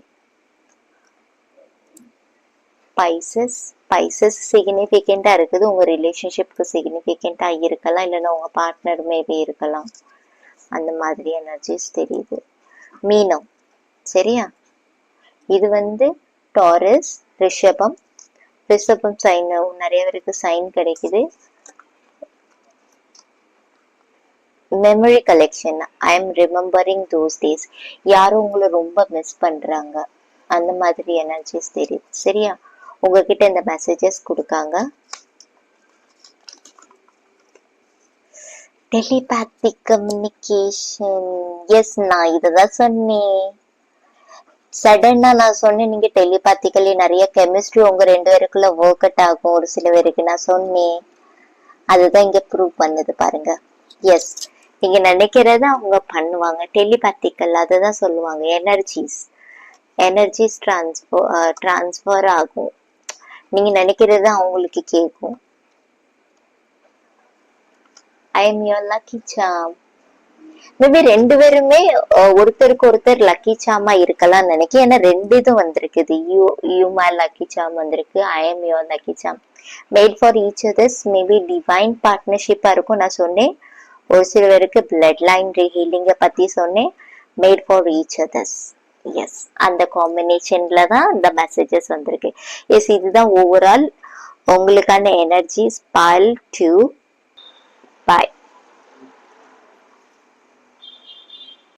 Speaker 1: பைசஸ் சிக்னிஃபிகண்டா இருக்குது, உங்க ரிலேஷன்ஷிப்க்கு சிக்னிஃபிகண்டா இருக்கலாம், இல்லைன்னா உங்க பார்ட்னர் மேபி இருக்கலாம், அந்த மாதிரி எனர்ஜிஸ் தெரியுது. மீனம். சரியா? இது வந்து டாரஸ், ரிஷபம் சைன். நிறைய பேருக்கு சைன் கிடைக்குது. Memory collection. I am remembering those days. யாரும் உங்களை ரொம்ப மிஸ் பண்றாங்க, அந்த மாதிரி எனர்ஜிஸ் தெரியுது. சரியா? உங்ககிட்ட இந்த மெசேஜஸ் கொடுக்காங்க. டெலிபேத்திக் கம்யூனிகேஷன். எஸ், நான் இததான் சொன்னேன். சடனா நான் சொன்னேன், நீங்க டெலிபாத்திக்கலி நிறைய கெமிஸ்ட்ரி உங்க ரெண்டு பேருக்குள்ள ஒர்க் அவுட் ஆகும் ஒரு சில பேருக்கு. நான் சொன்னேன், அதுதான் இங்க ப்ரூவ் பண்ணுது பாருங்க. எஸ், நீங்க நினைக்கிறத அவங்க பண்ணுவாங்க. டெலிபாத்திக்கல் அதுதான் சொல்லுவாங்க. எனர்ஜிஸ் டிரான்ஸ்ஃபர் ஆகும். நீங்க நினைக்கிறது அவங்களுக்கு கேட்கும். ஐ am your lucky Sam. Maybe ரெண்டு பேருமே ஒருத்தருக்கு ஒருத்தர் லக்கி சாமா இருக்கலாம் நினைக்கிறேன். ஏன்னா ரெண்டு இதுவும் வந்திருக்குது. யூ மை லக்கி சாம் வந்திருக்கு, I am your lucky charm. Made for each others. Maybe divine பார்ட்னர்ஷிப்பா இருக்கும். நான் சொன்னேன் ஒரு சில பேருக்கு பிளட் லைன் ரீஹீலிங்க பத்தி சொன்னேன். Made for each others. Yes, அந்த காம்பினேஷன்ல தான் இந்த மெசேஜஸ் வந்திருக்கு. எஸ், இதுதான் ஓவரால் உங்களுக்கான எனர்ஜி. ஸ்பால் 2. பாய்.